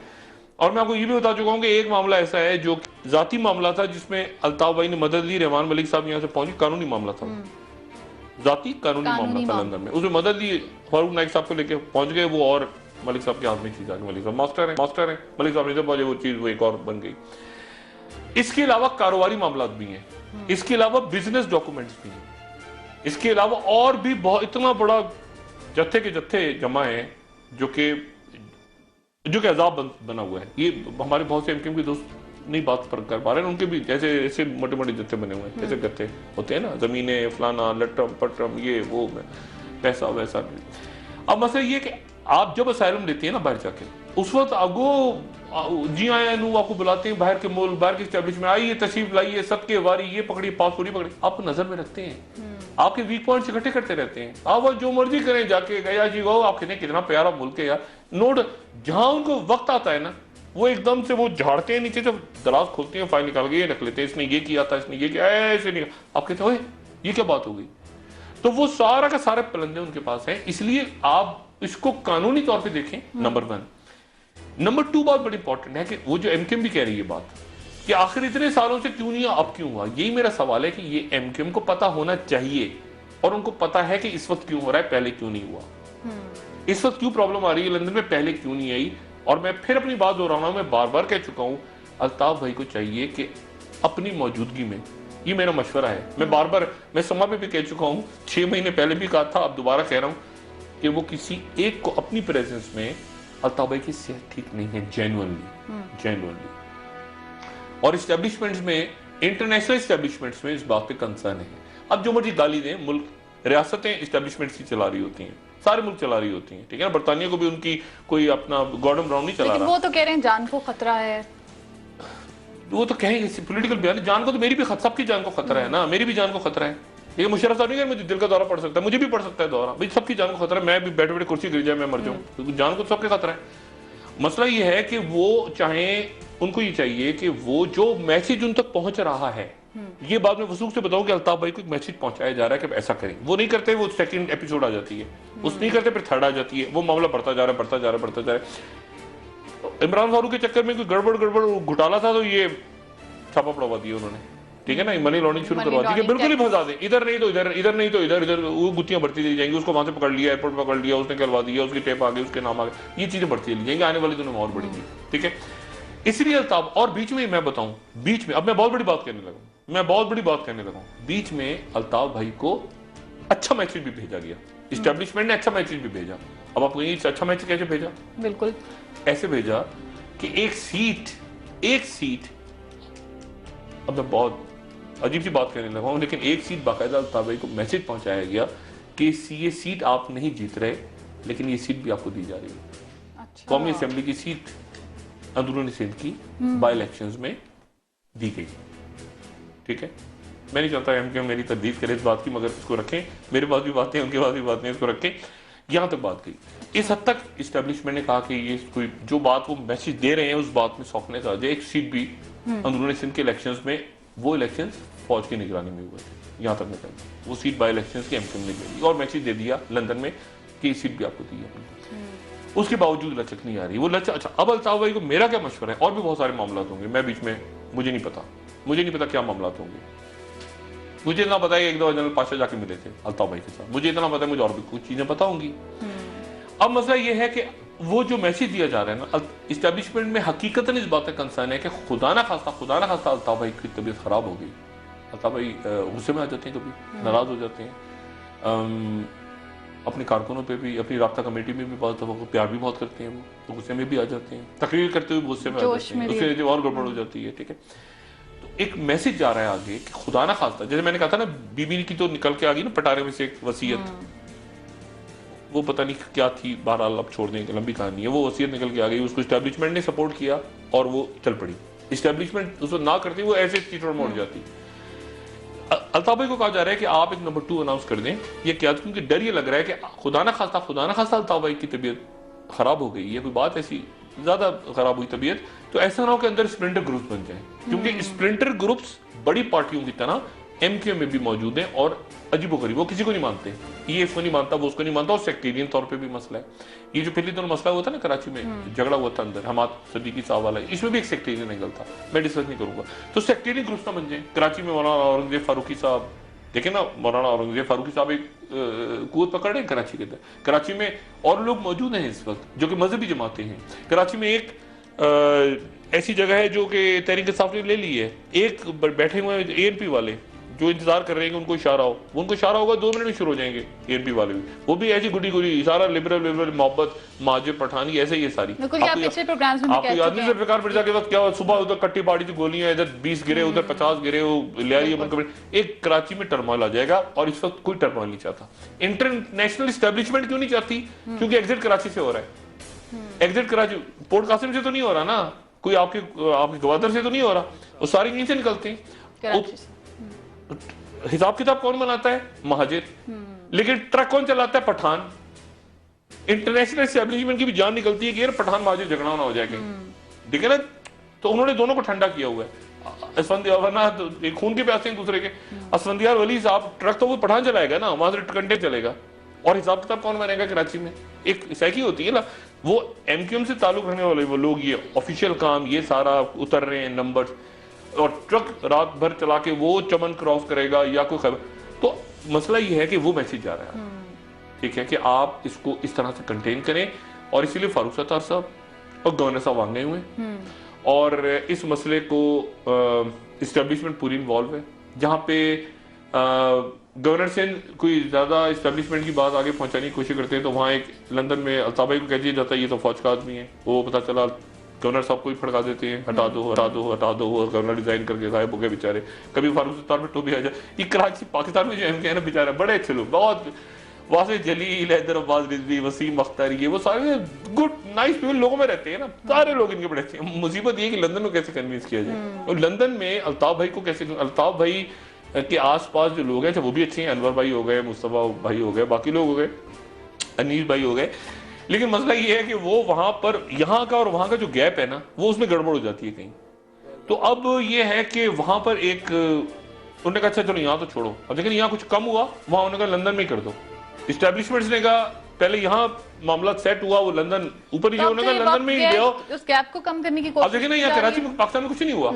और मैं आपको ये भी बता चुका हूं कि एक मामला ऐसा है जो जाती मामला था जिसमें अल्ताफ भाई ने मदद ली, रहमान मलिक साहब यहाँ से पहुंचे, कानूनी मामला था, जाती कानूनी मामला था लंदन में, उसमें मदद ली, फारूक नाइक साहब को लेके पहुंच गए वो, और मलिक साहब के हाथ में चीज आ गई, मलिक साहब मास्टर है, मलिक साहब ने जब पहुंचे वो चीज वो एक और बन गई। इसके अलावा कारोबारी मामला भी हैं, इसके अलावा बिजनेस डॉक्यूमेंट्स भी हैं, इसके अलावा और भी बहुत इतना बड़ा जत्थे के जत्थे जमा है जो कि अजाब बना हुआ है। ये हमारे बहुत से एमक्यूएम के दोस्त नहीं बात पर कर पा रहे हैं, उनके भी जैसे ऐसे मोटे मोटे जत्थे बने हुए हैं, जैसे गत्थे होते हैं ना, जमीनें फलाना लटरम पटरम ये वो पैसा वैसा। अब मसला ये कि आप जब असाइलम लेते हैं ना बाहर जाके, उस वक्त आगो जी आए नू आपको बुलाते हैं, बाहर के मुल्क बाहर के एस्टेब्लिशमेंट, आइए तशरीफ लाइए, सबके वारी, ये पकड़ी पासपोर्ट पकड़ी, आपको नजर में रखते हैं, आपके वीक पॉइंट्स इकट्ठे करते रहते हैं, आप जो मर्जी करें जाके, गया जी वो आप कहते कितना प्यारा मुल्क है यार, नोट जहां उनको वक्त आता है ना वो एकदम से वो झाड़ते हैं नीचे, जब दराज खोलते हैं फाइल निकाल के ये रख लेते हैं, इसने ये किया था, इसने ये किया, ऐसे नहीं, आप कहते हैं ये क्या बात हो गई, तो वो सारा का सारे पलंदे उनके पास है। इसलिए आप इसको कानूनी तौर पे देखें, नंबर 1। नंबर 2 बात बड़ी इंपॉर्टेंट है कि वो जो एमक्यूएम भी कह रही है बात कि आखिर इतने सालों से क्यों नहीं, अब क्यों हुआ, यही मेरा सवाल है कि ये एमक्यूएम को पता होना चाहिए, और उनको पता है कि इस वक्त क्यों हो रहा है, पहले क्यों नहीं हुआ, इस वक्त क्यों प्रॉब्लम आ रही है लंदन में, पहले क्यों नहीं आई। और मैं फिर अपनी बात दोहराना, मैं बार बार कह चुका हूं, अल्ताफ भाई को चाहिए कि अपनी मौजूदगी में, ये मेरा मशवरा है, मैं बार बार, मैं समा पे भी कह चुका हूं, 6 महीने पहले भी कहा था, अब दोबारा कह रहा हूं कि वो किसी एक को अपनी प्रेजेंस में, अल्ताफ भाई की सेहत ठीक नहीं है जेन्युइनली, और एस्टेब्लिशमेंट्स में, इंटरनेशनल एस्टेब्लिशमेंट्स में इस बात पे कंसर्न है। अब जो मर्जी गाली दें, मुल्क रियासतें एस्टेब्लिशमेंट्स की चला रही होती हैं, सारे मुल्क चला रही होती हैं, ठीक है ना, बरतानिया को भी उनकी कोई अपना गॉर्डन ब्राउन नहीं चला रहा, वो तो कह रहे हैं जान को खतरा है, वो तो कहेंगे पॉलिटिकल बयान, जान को तो मेरी भी सबकी जान को खतरा है ना, मेरी भी जान को खतरा है, ये मुशर्रफ साहब नहीं कह, मुझे दिल का दौरा पड़ सकता है, मुझे भी पड़ सकता है दौरा, भाई सबकी जान को खतरा है, मैं भी बैठे बैठे कुर्सी गिर जाए मैं मर जाऊं, तो जान को सबके खतरा है। मसला ये है कि वो चाहे, उनको ये चाहिए कि वो जो मैसेज उन तक पहुंच रहा है, ये बात मैं वसूख से बताऊं कि अल्ताफ भाई को एक मैसेज पहुंचाया जा रहा है कि ऐसा करें, वो नहीं करते, वो सेकंड एपिसोड आ जाती है, उस नहीं करते, फिर थर्ड आ जाती है, वो मामला बढ़ता जा रहा है, बढ़ता जा रहा है, बढ़ता जा रहा है। इमरान फारूक के चक्कर में कोई गड़बड़ घोटाला था तो ये छापा पड़वा दिया उन्होंने, ठीक है ना, मनी लॉन्ड्रिंग शुरू करवा दी कि बिल्कुल ही फंसा दें, इधर नहीं तो इधर, इधर नहीं तो इधर, इधर वो गुत्तियां बढ़ती चली जाएंगी, उसको वहां से पकड़ लिया, एयरपोर्ट पकड़ लिया, उसने करवा दिया, उसकी टेप आ गई, उसके नाम आ गए, ये चीजें बढ़ती चली जाएंगी, आने वाली दिनों में और बढ़ेंगी, ठीक है। इसलिए अल्ताफ, और बीच में मैं बताऊं, बीच में अब मैं बहुत बड़ी बात करने लगा, बीच में अल्ताफ भाई को अच्छा मैसेज भी भेजा गया, इस्टेब्लिशमेंट ने अच्छा मैसेज भी भेजा। अब आपको ये अच्छा मैसेज कैसे भेजा? बिल्कुल ऐसे भेजा कि एक सीट, अब मैं बहुत अजीब सी बात करने लगा हूं, लेकिन एक सीट बाकायदा अल्ताफ भाई को मैसेज पहुंचाया गया कि ये सीट आप नहीं जीत रहे, लेकिन ये सीट भी आपको दी जा रही है। अच्छा। कौमी असेंबली की सीट अंदरूनी सिंध की बाई इलेक्शंस में दी गई, ठीक है। मैं नहीं चाहता एमके मेरी तर्दीद करे इस बात की, मगर इसको रखें, मेरे पास भी बातें, उनके पास भी बातें, इसको रखें। यहां तक बात गई, इस हद तक इस्टेब्लिशमेंट ने कहा कि ये कोई जो बात वो मैसेज दे रहे हैं उस बात में सॉफ्टनेस आ जाए। एक सीट भी अंदरूनी सिंध के इलेक्शंस में, वो इलेक्शंस फौज की निगरानी में हुए थे, यहां तक मैं कहता, वो सीट बाई इलेक्शंस की एमके ने ले ली और मैसेज दे दिया लंदन में कि सीट भी आपको दी है। उसके बावजूद लचक नहीं आ रही, वो लचक। अच्छा, अब अल्ताफ भाई को मेरा क्या मशवरा है, और भी बहुत सारे मामला होंगे, मैं बीच में, मुझे नहीं पता क्या मामला होंगे। मुझे इतना पता है एक दो जनरल पाशा जाके मिले थे अल्ताफ भाई के साथ, मुझे इतना पता है, मुझे और भी कुछ चीजें पता होंगी। अब मसला ये है कि वो जो मैसेज दिया जा रहा है ना, इस्टेब्लिशमेंट में हकीकतन इस बात का कंसर्न है कि खुदा ना खास्ता अल्ताफ भाई की तबीयत खराब हो गई, अल्ताफ भाई गुस्से में आ जाते हैं, कभी नाराज हो जाते हैं, अपने कारकुनों पे भी, अपनी राब्ता कमेटी में भी बहुत प्यार भी बहुत करते हैं, वो तो गुस्से में भी आ जाते हैं, तकरीर करते हुए गुस्से में आ जाते हैं, उससे और गड़बड़ हो जाती है, ठीक है। तो एक मैसेज जा रहा है आगे कि खुदा ना खास्ता, जैसे मैंने कहा था ना, बीबी की तो निकल के आ गई ना पटारे में से एक वसीयत, वो पता नहीं क्या थी, बहरहाल अब छोड़ दें, लंबी कहानी है, वो वसीयत निकल के आ गई, उसको इस्टेब्लिशमेंट ने सपोर्ट किया और वो चल पड़ी। इस्टेब्लिशमेंट उसको ना करती, वो ऐसे चीटों मोड़ जाती। अल्ताफ भाई को कहा जा रहा है कि आप एक नंबर 2 अनाउंस कर दें, ये क्या, क्योंकि डर ये लग रहा है कि खुदा ना खास्ता अल्ताफ भाई की तबीयत खराब हो गई है, कोई बात ऐसी ज्यादा खराब हुई तबीयत, तो ऐसा ना हो कि अंदर स्प्लिंटर ग्रुप्स बन जाए, क्योंकि स्प्लिंटर ग्रुप्स बड़ी पार्टियों की तरह एमक्यू में भी मौजूद हैं और अजीबोगरीब, वो किसी को नहीं मानते, ये इसको नहीं मानता, वो उसको नहीं मानता, और सेक्टेरियन तौर पे भी मसला है। ये जो पहले दोनों मसला हुआ था ना कराची में, झगड़ा हुआ था अंदर हमाद सदीकी साहब वाला, इसमें भी एक सेक्टेरियन एंगल था, मैं डिस्कस नहीं करूंगा। तो सेक्टेरियन ग्रुप्स ना बन जाए। कराची में मौलाना औरंगजेब फारूकी साहब, देखे ना, मौलाना औरंगजेब फारूकी साहब एक कुवत पकड़ रहे हैं कराची के अंदर, कराची में और लोग मौजूद हैं इस वक्त जो कि मजहबी जमातें हैं। कराची में एक ऐसी जगह है जो कि तहरीक इंसाफ ने ले ली है, एक बैठे हुए एएनपी वाले जो इंतजार कर रहे हैं कि उनको इशारा हो, उनको इशारा होगा 2 मिनट में शुरू हो जाएंगे एएनपी वाले भी, वो भी ऐसी गुडी इशारा, लिबरल मोहब्बत माजिद पठानी, ऐसे ये सारी आपको याद नहीं, जुल्फिकार मिर्जा के वक्त क्या हुआ, सुबह उधर कट्टी बाड़ी थी गोलियां, इधर 20 गिरे, उधर 50 गिरे, एक कराची में टर्मोइल आ जाएगा, और इस वक्त कोई टर्मोइल नहीं चाहता। इंटरनेशनल एस्टेब्लिशमेंट क्यों नहीं चाहती? क्योंकि एग्जिट कराची से हो रहा है, एग्जिट कराची पोर्ट कासिम से तो नहीं हो रहा ना, कोई आपके गवादर से तो नहीं हो रहा, वो सारी कहीं से निकलते हैं। हिसाब किताब कौन बनाता है? महाजिर। लेकिन ट्रक कौन चलाता है? पठान। इंटरनेशनल एस्टेब्लिशमेंट की भी जान निकलती है कि यार पठान महाजिर झगड़ा ना हो जाए कहीं, ठीक है ना। तो उन्होंने दोनों को ठंडा किया हुआ है, वरना तो खून के प्यासे एक दूसरे के। असफंदियार वली साहब ट्रक तो वो पठान चलाएगा ना, वहां से कंटेनर चलेगा, और हिसाब किताब कौन बनेगा कराची में? एक सैकी होती है ना, वो एमक्यूएम से ताल्लुक रखने वाले वो लोग, ये ऑफिशियल काम, ये सारा उतर रहे हैं नंबर, और ट्रक रात भर चला के वो चमन क्रॉस करेगा या कोई खबर। तो मसला ये है कि वो मैसेज जा रहा है, ठीक है, कि आप इसको इस तरह से कंटेन करें, और इसीलिए फारूक सत्तार साहब और गवर्नर साहब आ गए हुए हैं, और इस मसले को इस्टेब्लिशमेंट पूरी इन्वॉल्व है। जहाँ पे गवर्नर से कोई ज्यादा इस्टेब्लिशमेंट की बात आगे पहुंचाने की कोशिश करते हैं, तो वहाँ एक लंदन में अल्ताफ भाई को कह दिया जाता है ये तो फौज का आदमी है, वो पता चला गवर्नर साहब को ही फड़का देते हैं, हटा दो हटा दो हटा दो, वो गवर्नर रिजाइन करके गायब हो गए बेचारे। कभी फारूक सत्तार में टोपी आ जाए। ये कराची पाकिस्तान में जो एमके है ना बेचारा, बड़े अच्छे लोग, बहुत वासिफ जलील, हैदर अब्बास रिजवी, वसीम अख्तर, ये वो सारे गुड नाइस पीपल लोगों में रहते हैं ना, सारे लोग इनके बड़े अच्छे। मुसीबत ये कि लंदन को कैसे कन्विंस किया जाए, और लंदन में अल्ताफ भाई को कैसे, अल्ताफ भाई के आसपास जो लोग हैं वो भी अच्छे हैं, अनवर भाई हो गए, मुस्तफा भाई हो गए, बाकी लोग हो गए, अनीस भाई हो गए, लेकिन मसला ये है कि वो वहां पर यहाँ का और वहां का जो गैप है ना, वो उसमें गड़बड़ हो जाती है कहीं। तो अब ये है कि वहां पर एक उन्होंने कहा अच्छा चलो यहाँ तो छोड़ो, अब लेकिन यहाँ कुछ कम हुआ, वहां उन्होंने कहा लंदन में कर दो। इस्टेब्लिशमेंट्स ने कहा पहले यहाँ मामला सेट हुआ, वो लंदन ऊपर नीचे, उन्होंने कहा लंदन में ही ले आओ, उस गैप को कम करने की अब कोशिश देखिए ना यहाँ कराची में, पाकिस्तान में कुछ नहीं हुआ,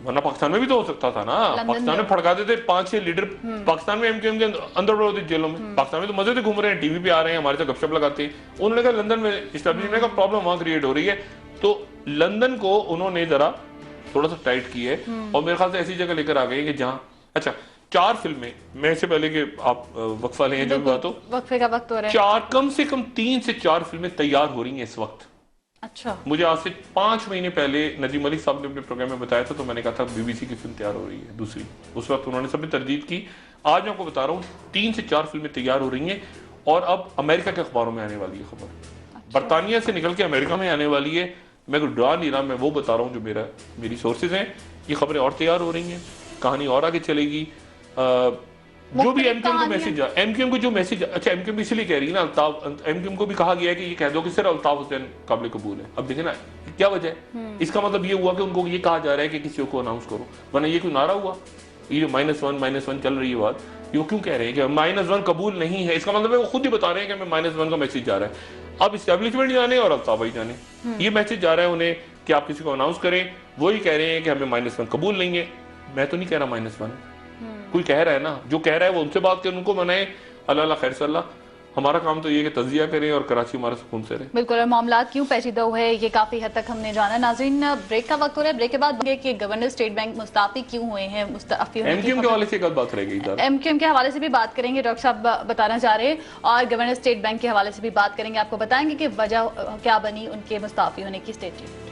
वरना पाकिस्तान में भी तो हो सकता था ना। पाकिस्तान में फड़का देते 5-6 लीडर, पाकिस्तान में एमक्यूएम के अंदर बढ़ होते जेलों में, पाकिस्तान में तो मजे से घूम रहे हैं, टीवी पे आ रहे हैं, हमारे साथ गपशप लगाते हैं। उन्होंने कहा लंदन में इस्टेब्लिशमेंट का प्रॉब्लम वहां क्रिएट हो रही है, तो लंदन को उन्होंने जरा थोड़ा सा टाइट की है, और मेरे ख्याल से ऐसी जगह लेकर आ गए कि जहाँ अच्छा 4 फिल्में, मैं इससे पहले कि आप वक्फा लें जो भी बात हो, वक्फे का वक्त हो रहा है, 4 कम से कम 3 से 4 फिल्में तैयार हो रही हैं इस वक्त। अच्छा, मुझे आज से 5 महीने पहले नदीम मलिक साहब ने अपने प्रोग्राम में बताया था, तो मैंने कहा था बीबीसी की फिल्म तैयार हो रही है दूसरी, उस वक्त उन्होंने सबने तरदीद की। आज मैं आपको बता रहा हूँ 3 से 4 फिल्में तैयार हो रही हैं, और अब अमेरिका के अखबारों में आने वाली है खबर, बरतानिया से निकल के अमेरिका में आने वाली है। मैं कुछ डरा नहीं रहा, मैं वो बता रहा हूँ जो मेरी सोर्सेज हैं, ये खबरें और तैयार हो रही हैं, कहानी और आगे चलेगी। जो भी एमक्यूएम को मैसेज, एमक्यूएम को जो मैसेज, अच्छा एमक्यूएम इसलिए कह रही है ना, अल्ताफ, एमक्यूएम को भी कहा गया है कि ये कह दो कि सिर्फ अल्ताफ हुसैन काबिल कबूल है। अब देखे ना क्या वजह है, इसका मतलब ये हुआ कि उनको ये कहा जा रहा है कि किसी को अनाउंस करो, वरना ये कोई नारा हुआ, ये जो -1 चल रही है बात, ये क्यों कह रहे हैं कि -1 कबूल नहीं है, इसका मतलब है वो खुद ही बता रहे हैं कि हमें -1 का मैसेज जा रहा है। अब इस्टेब्लिशमेंट जाने और अल्ताफ भाई जाने, ये मैसेज जा रहा है उन्हें कि आप किसी को अनाउंस करें, वो ही कह रहे हैं कि हमें -1 कबूल नहीं है। मैं तो नहीं कह रहा -1, कोई कह रहा है ना, जो कह रहा है वो उनसे बात करें, उनको मनाए, अल्लाह खैर सल्ला। हमारा काम तो ये कि तजिया करें और कराची हमारा सुकून से रहे। बिल्कुल, और मामला क्यों पेचीदा हुए ये काफी हद तक हमने जाना। नाज़रीन, ब्रेक का वक्त हो रहा है, ब्रेक के बाद कि गवर्नर स्टेट बैंक मुस्ताफी क्यों हुए हैं, मुस्ताफी एमक्यूएम के हवाले से कल बात रहेगी, एमक्यूएम के हवाले से भी बात करेंगे, डॉक्टर साहब बताना चाह रहे हैं, और गवर्नर स्टेट बैंक के हवाले से भी बात करेंगे, आपको बताएंगे कि वजह क्या बनी उनके मुस्ताफी होने की। स्टेट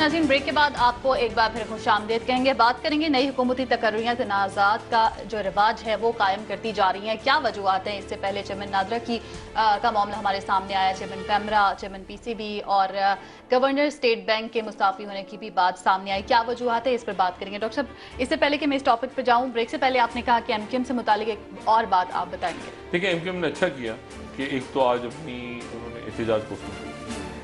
नाज़रीन, ब्रेक के बाद आपको एक बार फिर खुशामदीद कहेंगे। बात करेंगे नई हुकूमती तकर्रियाँ तनाज़ात का जो रिवाज है वो कायम करती जा रही हैं, क्या वजूहत हैं। इससे पहले चेयरमैन नादरा का मामला हमारे सामने आया, चेयरमैन कैमरा, चेयरमैन पीसीबी और गवर्नर स्टेट बैंक के मुस्ताफी होने की भी बात सामने आई, क्या वजूहत है, इस पर बात करेंगे। डॉक्टर साहब, इससे पहले कि मैं इस टॉपिक पर जाऊँ, ब्रेक से पहले आपने कहा कि एमक्यूएम से मुतालिक एक और बात आप बताएंगे। देखिए, एमक्यूएम ने अच्छा किया कि एक तो आज अपनी उन्होंने एहतजाज को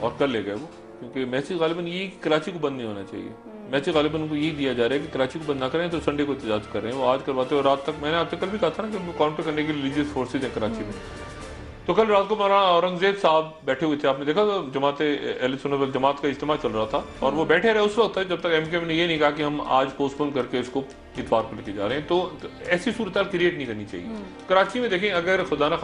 और कर ले गए वो, क्योंकि मैसेज गालिबन ये कराची को बंद नहीं होना चाहिए। मैसेज गालिबन उनको ये दिया जा रहा है कि कराची को बंद ना करें तो संडे को एहतजाज कर रहे हैं, वो आज करवाते हैं। और रात तक मैंने आपसे कल भी कहा था ना कि काउंटर करने के लिए रिलीजियस फोर्सेज हैं कराची में, तो कल रात को मौलाना औरंगजेब साहब बैठे हुए थे, आपने देखा जमात अहले सुन्नत वल जमात का इज्तिमा चल रहा था, और वो बैठे रहे उस वक्त जब तक एमक्यूएम ने ये नहीं कहा कि हम आज पोस्टपोन करके इसको इतवार को लेके जा रहे हैं। तो ऐसी सूरत क्रिएट नहीं करनी चाहिए। कराची में देखें, अगर खुदा ना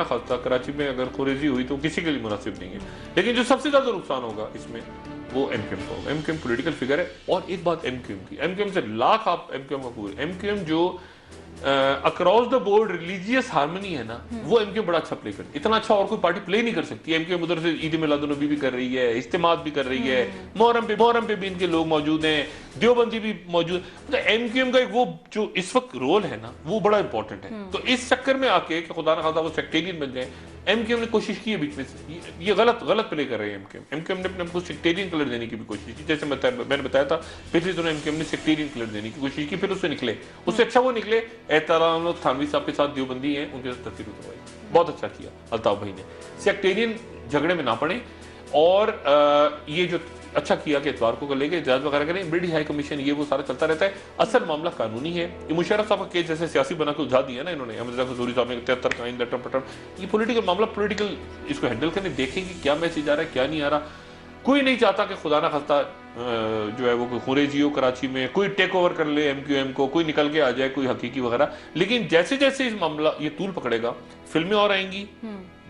खास्ता कराची में अगर खुरेजी हुई तो किसी के लिए मुनासिब नहीं है, लेकिन जो सबसे ज्यादा नुकसान होगा इसमें वो एमक्यूएम का होगा। एमक्यूएम पॉलिटिकल फिगर है। और एक बात एमक्यूएम की, एमक्यूएम से लाख आप एमक्यूएम का पूरे, एमक्यूएम जो across the board religious harmony है ना, वो एमक्यूएम बड़ा अच्छा प्ले करती है। इतना अच्छा और कोई पार्टी प्ले नहीं कर सकती। एमक्यूएम उधर से ईद मिलादुन्नबी भी कर रही है, इज्तिमात भी कर रही है, मुहर्रम पे भी इनके लोग मौजूद हैं, देवबंदी भी मौजूद। मतलब एमक्यूएम का एक वो जो इस वक्त रोल है ना, वो बड़ा इंपॉर्टेंट है। तो इस चक्कर में आके कि खुदा ना खास्ता वो सेक्टेरियन बन जाए, एमक्यूएम ने कोशिश की है बीच में से, ये गलत प्ले कर रहे हैं एमक्यूएम। एमक्यूएम ने अपने सेक्टेरियन कलर देने की भी कोशिश की, जैसे मैंने बताया था पिछले दिनों एमक्यूएम ने सेक्टेरियन कलर देने की कोशिश की, फिर उससे निकले, उससे अच्छा वो निकले एहतराम थानवी साहब के साथ देवबंदी हैं, उनके साथ तस्वीर उतरवाई, बहुत अच्छा किया अल्ताफ भाई ने। सेक्टेरियन झगड़े में ना पड़े, और ये जो अच्छा किया कि इतवार को लेके इजाजत वगैरह करें, ब्रिटिश हाई कमीशन, ये वो सारा चलता रहता है। असल मामला कानूनी है। ये मुशर्रफ साहब का केस जैसे सियासी बना के उलझा दिया ना इन्होंने, अहमद रजा कसूरी साहब ने 73 का लटम पटम, ये पॉलिटिकल मामला, पॉलिटिकल इसको हैंडल करने, देखेंगे क्या मैसेज आ रहा है क्या नहीं आ रहा। कोई नहीं चाहता कि खुदा ना खास्ता जो है वो कोई खुरेजी हो कराची में, कोई टेक ओवर कर ले एमक्यूएम को, कोई निकल के आ जाए कोई हकीकी वगैरह। लेकिन जैसे जैसे इस मामला ये तूल पकड़ेगा, फिल्में और आएंगी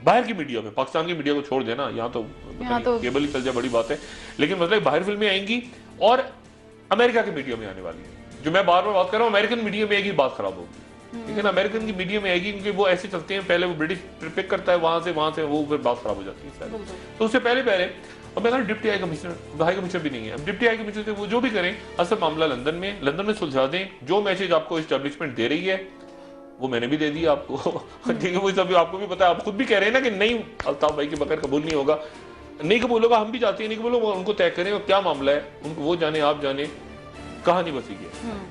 बाहर की मीडिया में, पाकिस्तान की मीडिया को छोड़ देना, यहाँ तो केबल ही चल जाए बड़ी बात है, लेकिन मतलब बाहर फिल्में आएंगी और अमेरिका की मीडिया में आने वाली है। जो मैं बार बार बात कर रहा हूँ, अमेरिकन मीडिया में आएगी बात खराब होगी, लेकिन अमेरिकन की मीडिया में आएगी क्योंकि वो ऐसे चलते हैं, पहले वो ब्रिटिश पिक करता है वहां से वो फिर बात खराब हो जाती है। तो उससे पहले और मैं डिप्टी हाई कमिश्नर भी नहीं है, अब डिप्टी हाई कमिश्नर से वो जो भी करें, असल मामला लंदन में सुलझा दें। जो मैसेज आपको एस्टेब्लिशमेंट दे रही है वो मैंने भी दे दिया आपको। ठीक है, वो सब आपको भी पता है, आप खुद भी कह रहे हैं ना कि नहीं अल्ताफ भाई के बगैर कबूल नहीं होगा, नहीं कबूल होगा, हम भी चाहते हैं नहीं कबूल होगा, उनको तय करें और क्या मामला है उनको वो जाने, आप जाने, कहानी बसी है।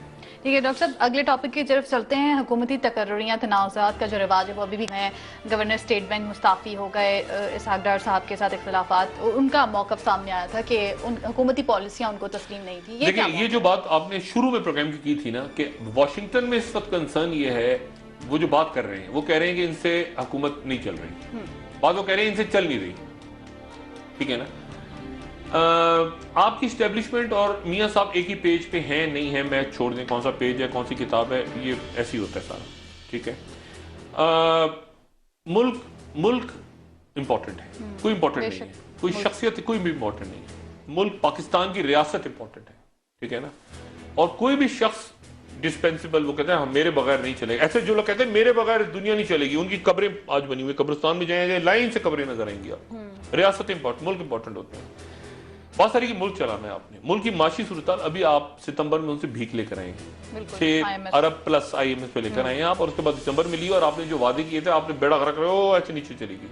ठीक है डॉक्टर साहब, अगले टॉपिक की तरफ चलते हैं। हुकूमती तकर्रुरियां तनाज़ात का जो रिवाज है वो अभी भी है। गवर्नर स्टेट बैंक मुस्ताफ़ी हो गए, इसहाक डार साहब के साथ इख्तिलाफात, उनका मौक़िफ़ सामने आया था कि उन हुकूमती पॉलिसियां उनको तस्लीम नहीं थी। देखिए ये जो बात आपने शुरू में प्रोग्राम की थी ना कि वाशिंगटन में इस वक्त कंसर्न ये है, वो जो बात कर रहे हैं वो कह रहे हैं कि इनसे हुकूमत नहीं चल रही, बात वो कह रहे हैं इनसे चल नहीं रही, ठीक है ना। आपकी स्टैब्लिशमेंट और मियां साहब एक ही पेज पे हैं नहीं है, मैं छोड़ दें कौन सा पेज है कौन सी किताब है, ये ऐसे ही होता है सारा, ठीक है। मुल्क इंपॉर्टेंट है, कोई इंपॉर्टेंट नहीं है, कोई शख्सियत कोई भी इंपॉर्टेंट नहीं है, मुल्क पाकिस्तान की रियासत इंपॉर्टेंट है, ठीक है ना। और कोई भी शख्स डिस्पेंसिबल, वो कहते हैं हम मेरे बगैर नहीं चलेगा, ऐसे जो लोग कहते हैं मेरे बगैर दुनिया नहीं चलेगी, उनकी कब्रें आज बनी हुई, कब्रिस्तान में जाएंगे लाइन से कब्रें नजर आएंगी आप। रियासत इंपॉर्टेंट, मुल्क इंपॉर्टेंट होते हैं। बहुत सारी की मुल्क चलाना है आपने, मुल्क की माशी सूरत अभी आप सितंबर में उनसे भीख लेकर आएंगे, 6 अरब प्लस IMF पे लेकर आए आप, और उसके बाद दिसंबर में लिया और आपने जो वादे किए थे आपने बेड़ा गर्क रहे हो ऐसे नीचे चलेगी।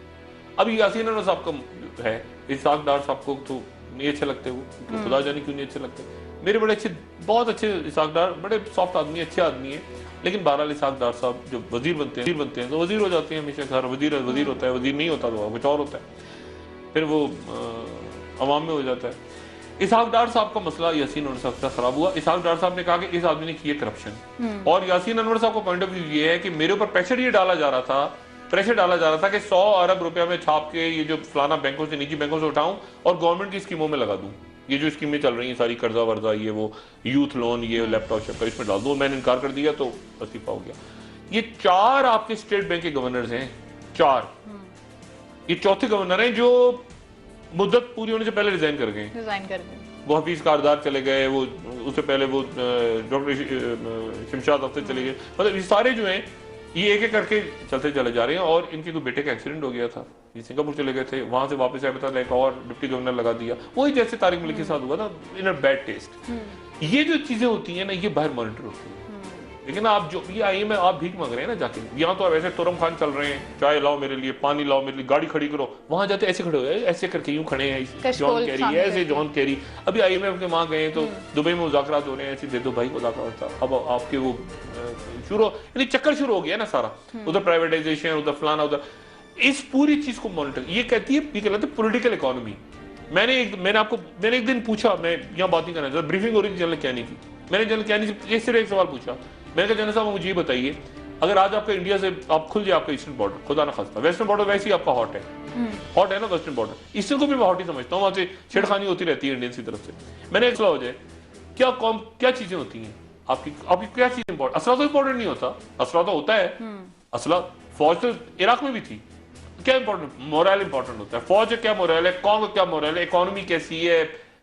अभी यासीन अनवर साहब का है, इसहाक डार साहब को तो नहीं अच्छे लगते, वो खुदा जाने क्यों नहीं अच्छे लगते, मेरे बड़े अच्छे बहुत अच्छे इसहाक डार, बड़े सॉफ्ट आदमी, अच्छे आदमी है, लेकिन बहरहाल इसहाक डार साहब जो वजीर बनते हैं तो वजीर हो जाते हैं हमेशा, हर वजीर होता है, वजीर नहीं होता तो कुछ और होता है, फिर वो अवाम में हो जाता है। इसहाक डार साहब का मसला यासीन अनवर साहब का खराब हुआ। इसहाक डार साहब ने कहा कि इस आदमी ने किया करप्शन, और यासीन अनवर साहब का पॉइंट ऑफ व्यू ये है कि मेरे ऊपर प्रेशर डाला जा रहा था कि 100 अरब रुपया में छाप के ये जो फलाना बैंकों से निजी बैंकों से उठाऊं और गवर्नमेंट की स्कीमों में लगा दूं, ये जो स्कीमें चल रही हैं सारी कर्जा वर्जा, ये वो यूथ लोन, ये लैपटॉप शैपटॉप इसमें डाल दूं, मैंने इनकार कर दिया तो इस्तीफा हो गया। ये 4 आपके स्टेट बैंक के गवर्नर्स हैं, 4, ये चौथे गवर्नर हैं जो मुद्दत पूरी होने से पहले रिजाइन कर गए। वो हफीज कारदार चले गए, वो उससे पहले वो डॉक्टर शमशाद अख्तर चले गए, मतलब ये सारे जो हैं ये एक एक करके चलते चले जा रहे हैं। और इनके कोई बेटे का एक्सीडेंट हो गया था, ये सिंगापुर चले गए थे, वहां से वापस आए, पता एक और डिप्टी गवर्नर लगा दिया, वही जैसे तारिक मलिक के साथ हुआ था, इन अ बैड टेस्ट। ये जो चीजें होती हैं ना ये बाहर मॉनिटर होती है, लेकिन आप जो ये IMF आप भीख मांग रहे हैं ना जाके, यहाँ तो आप ऐसे तुरम खान चल रहे हैं, चाय लाओ मेरे लिए, पानी लाओ मेरे लिए, गाड़ी खड़ी करो, वहां जाते ऐसे खड़े हो ऐसे करके यूं खड़े हैं, जॉन कैरी ऐसे, जॉन कैरी अभी IMF के वहां गए तो दुबई में मुज़ाकरात हो रहे हैं, ऐसे दे दो भाई मुज़ाकरात, अब आपके वो शुरू यानी चक्कर शुरू हो गया ना सारा, उधर प्राइवेटाइजेशन, उधर फलाना, उधर इस पूरी चीज को मॉनिटर, ये कहती है ये कहलाते पॉलिटिकल इकोनॉमी। मैंने एक दिन पूछा, मैं यहाँ बात नहीं करना, ब्रीफिंग हो रही थी जनरल कैनी की, मैंने जनरल कैनी से सिर्फ एक सवाल पूछा, मैंने कहा जनरल साहब मुझे ये बताइए, अगर आज आपका इंडिया से आप खुल जाए आपका ईस्टर्न बॉर्डर, खुदा ना खास्ता, वेस्टर्न बॉर्डर वैसे ही आपका हॉट है ना वेस्टर्न बॉर्डर, ईस्टर्न को भी मैं हॉट ही समझता हूँ, वहां से छेड़खानी होती रहती है इंडियंस की तरफ से। मैंने एक सवाल हो जाए, क्या चीजें होती हैं आपकी क्या चीज इंपॉर्टेंट, असला तो इंपॉर्टेंट नहीं होता, असला तो होता है, असला फौज तो इराक में भी थी, क्या इंपॉर्टेंट, मोरल इंपॉर्टेंट होता है, फौज क्या मोरल है, कौन क्या मोरल है, इकोनॉमी कैसी है,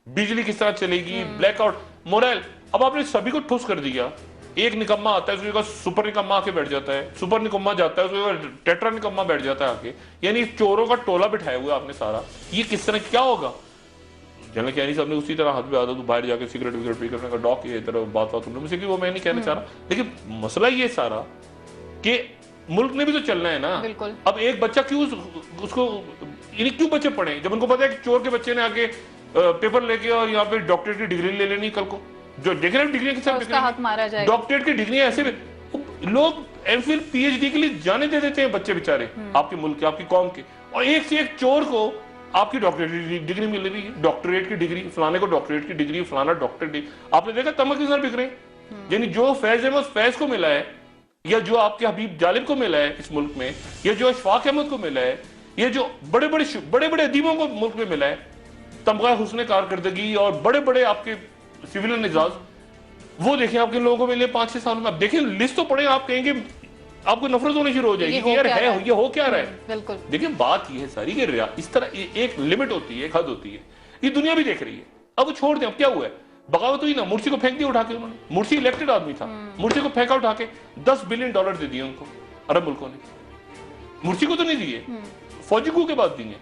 बिजली किस तरह चलेगी, ब्लैकआउट, मोरल। अब आपने सभी को ठुस कर दिया, एक निकम्मा आता है उसके सुपर निकम्मा आके बैठ जाता है, सुपर निकम्मा जाता है उसके टेट्रा निकम्मा बैठ जाता है आके, यानी चोरों का टोला बिठाया हुआ आपने सारा, ये किस तरह क्या होगा। जनरल कैनी साहब ने उसी तरह हाथ में आता तो बाहर जाके सिगरेट विगरेट पी करने का डॉक ये तरह बात तुमने मुझसे, वो मैं नहीं कहना चाह रहा, लेकिन मसला ये सारा कि मुल्क ने भी तो चलना है ना। अब एक बच्चा क्यों उसको क्यों बच्चे पढ़े जब उनको पता है कि चोर के बच्चे ने आगे पेपर लेके और यहाँ पे डॉक्टरेट की डिग्री ले लेनी, कल को जो देख रहे हैं डिग्री के साथ डॉक्टरेट की डिग्री ऐसे लोग MPhil PhD के लिए जाने दे देते हैं बच्चे बेचारे आपके मुल्क के, आपकी कौम के, और एक से एक चोर को आपकी डॉक्टरेट की डिग्री मिल रही है, डॉक्टरेट की डिग्री, फलाने को डॉक्टरेट की डिग्री, फलाना डॉक्टरेट। आपने देखा तमक किस तरह बिक रहे हैं, यानी जो फैज अहमद फैज को मिला है, या जो आपके हबीब जालिब को मिला है इस मुल्क में, या जो अशफाक अहमद को मिला है, ये जो बड़े बड़े अदीबों को मुल्क में मिला है, तमगा हुस्न कारकर्दगी और बड़े बड़े आपके सिविलियन एजाज, वो देखें आपके लोगों को मिले 5-6 सालों में। आप देखें लिस्ट तो पढ़े, आप कहेंगे आपको नफरत होनी शुरू हो जाएगी कि यार है ये हो क्या रहा है। बिल्कुल। देखिए बात ये है सारी कि इस तरह एक लिमिट होती है, एक हद होती है, ये दुनिया भी देख रही है। अब छोड़ दें, अब क्या हुआ है, बगावत हुई ना, मुर्सी को फेंक दिया उठा के उन्होंने, मुर्सी इलेक्टेड आदमी था, मुर्सी को फेंका उठा के, $10 बिलियन दे दिए उनको अरब मुल्कों ने, मुर्सी को तो नहीं दिए, फौजी को के बाद दिए।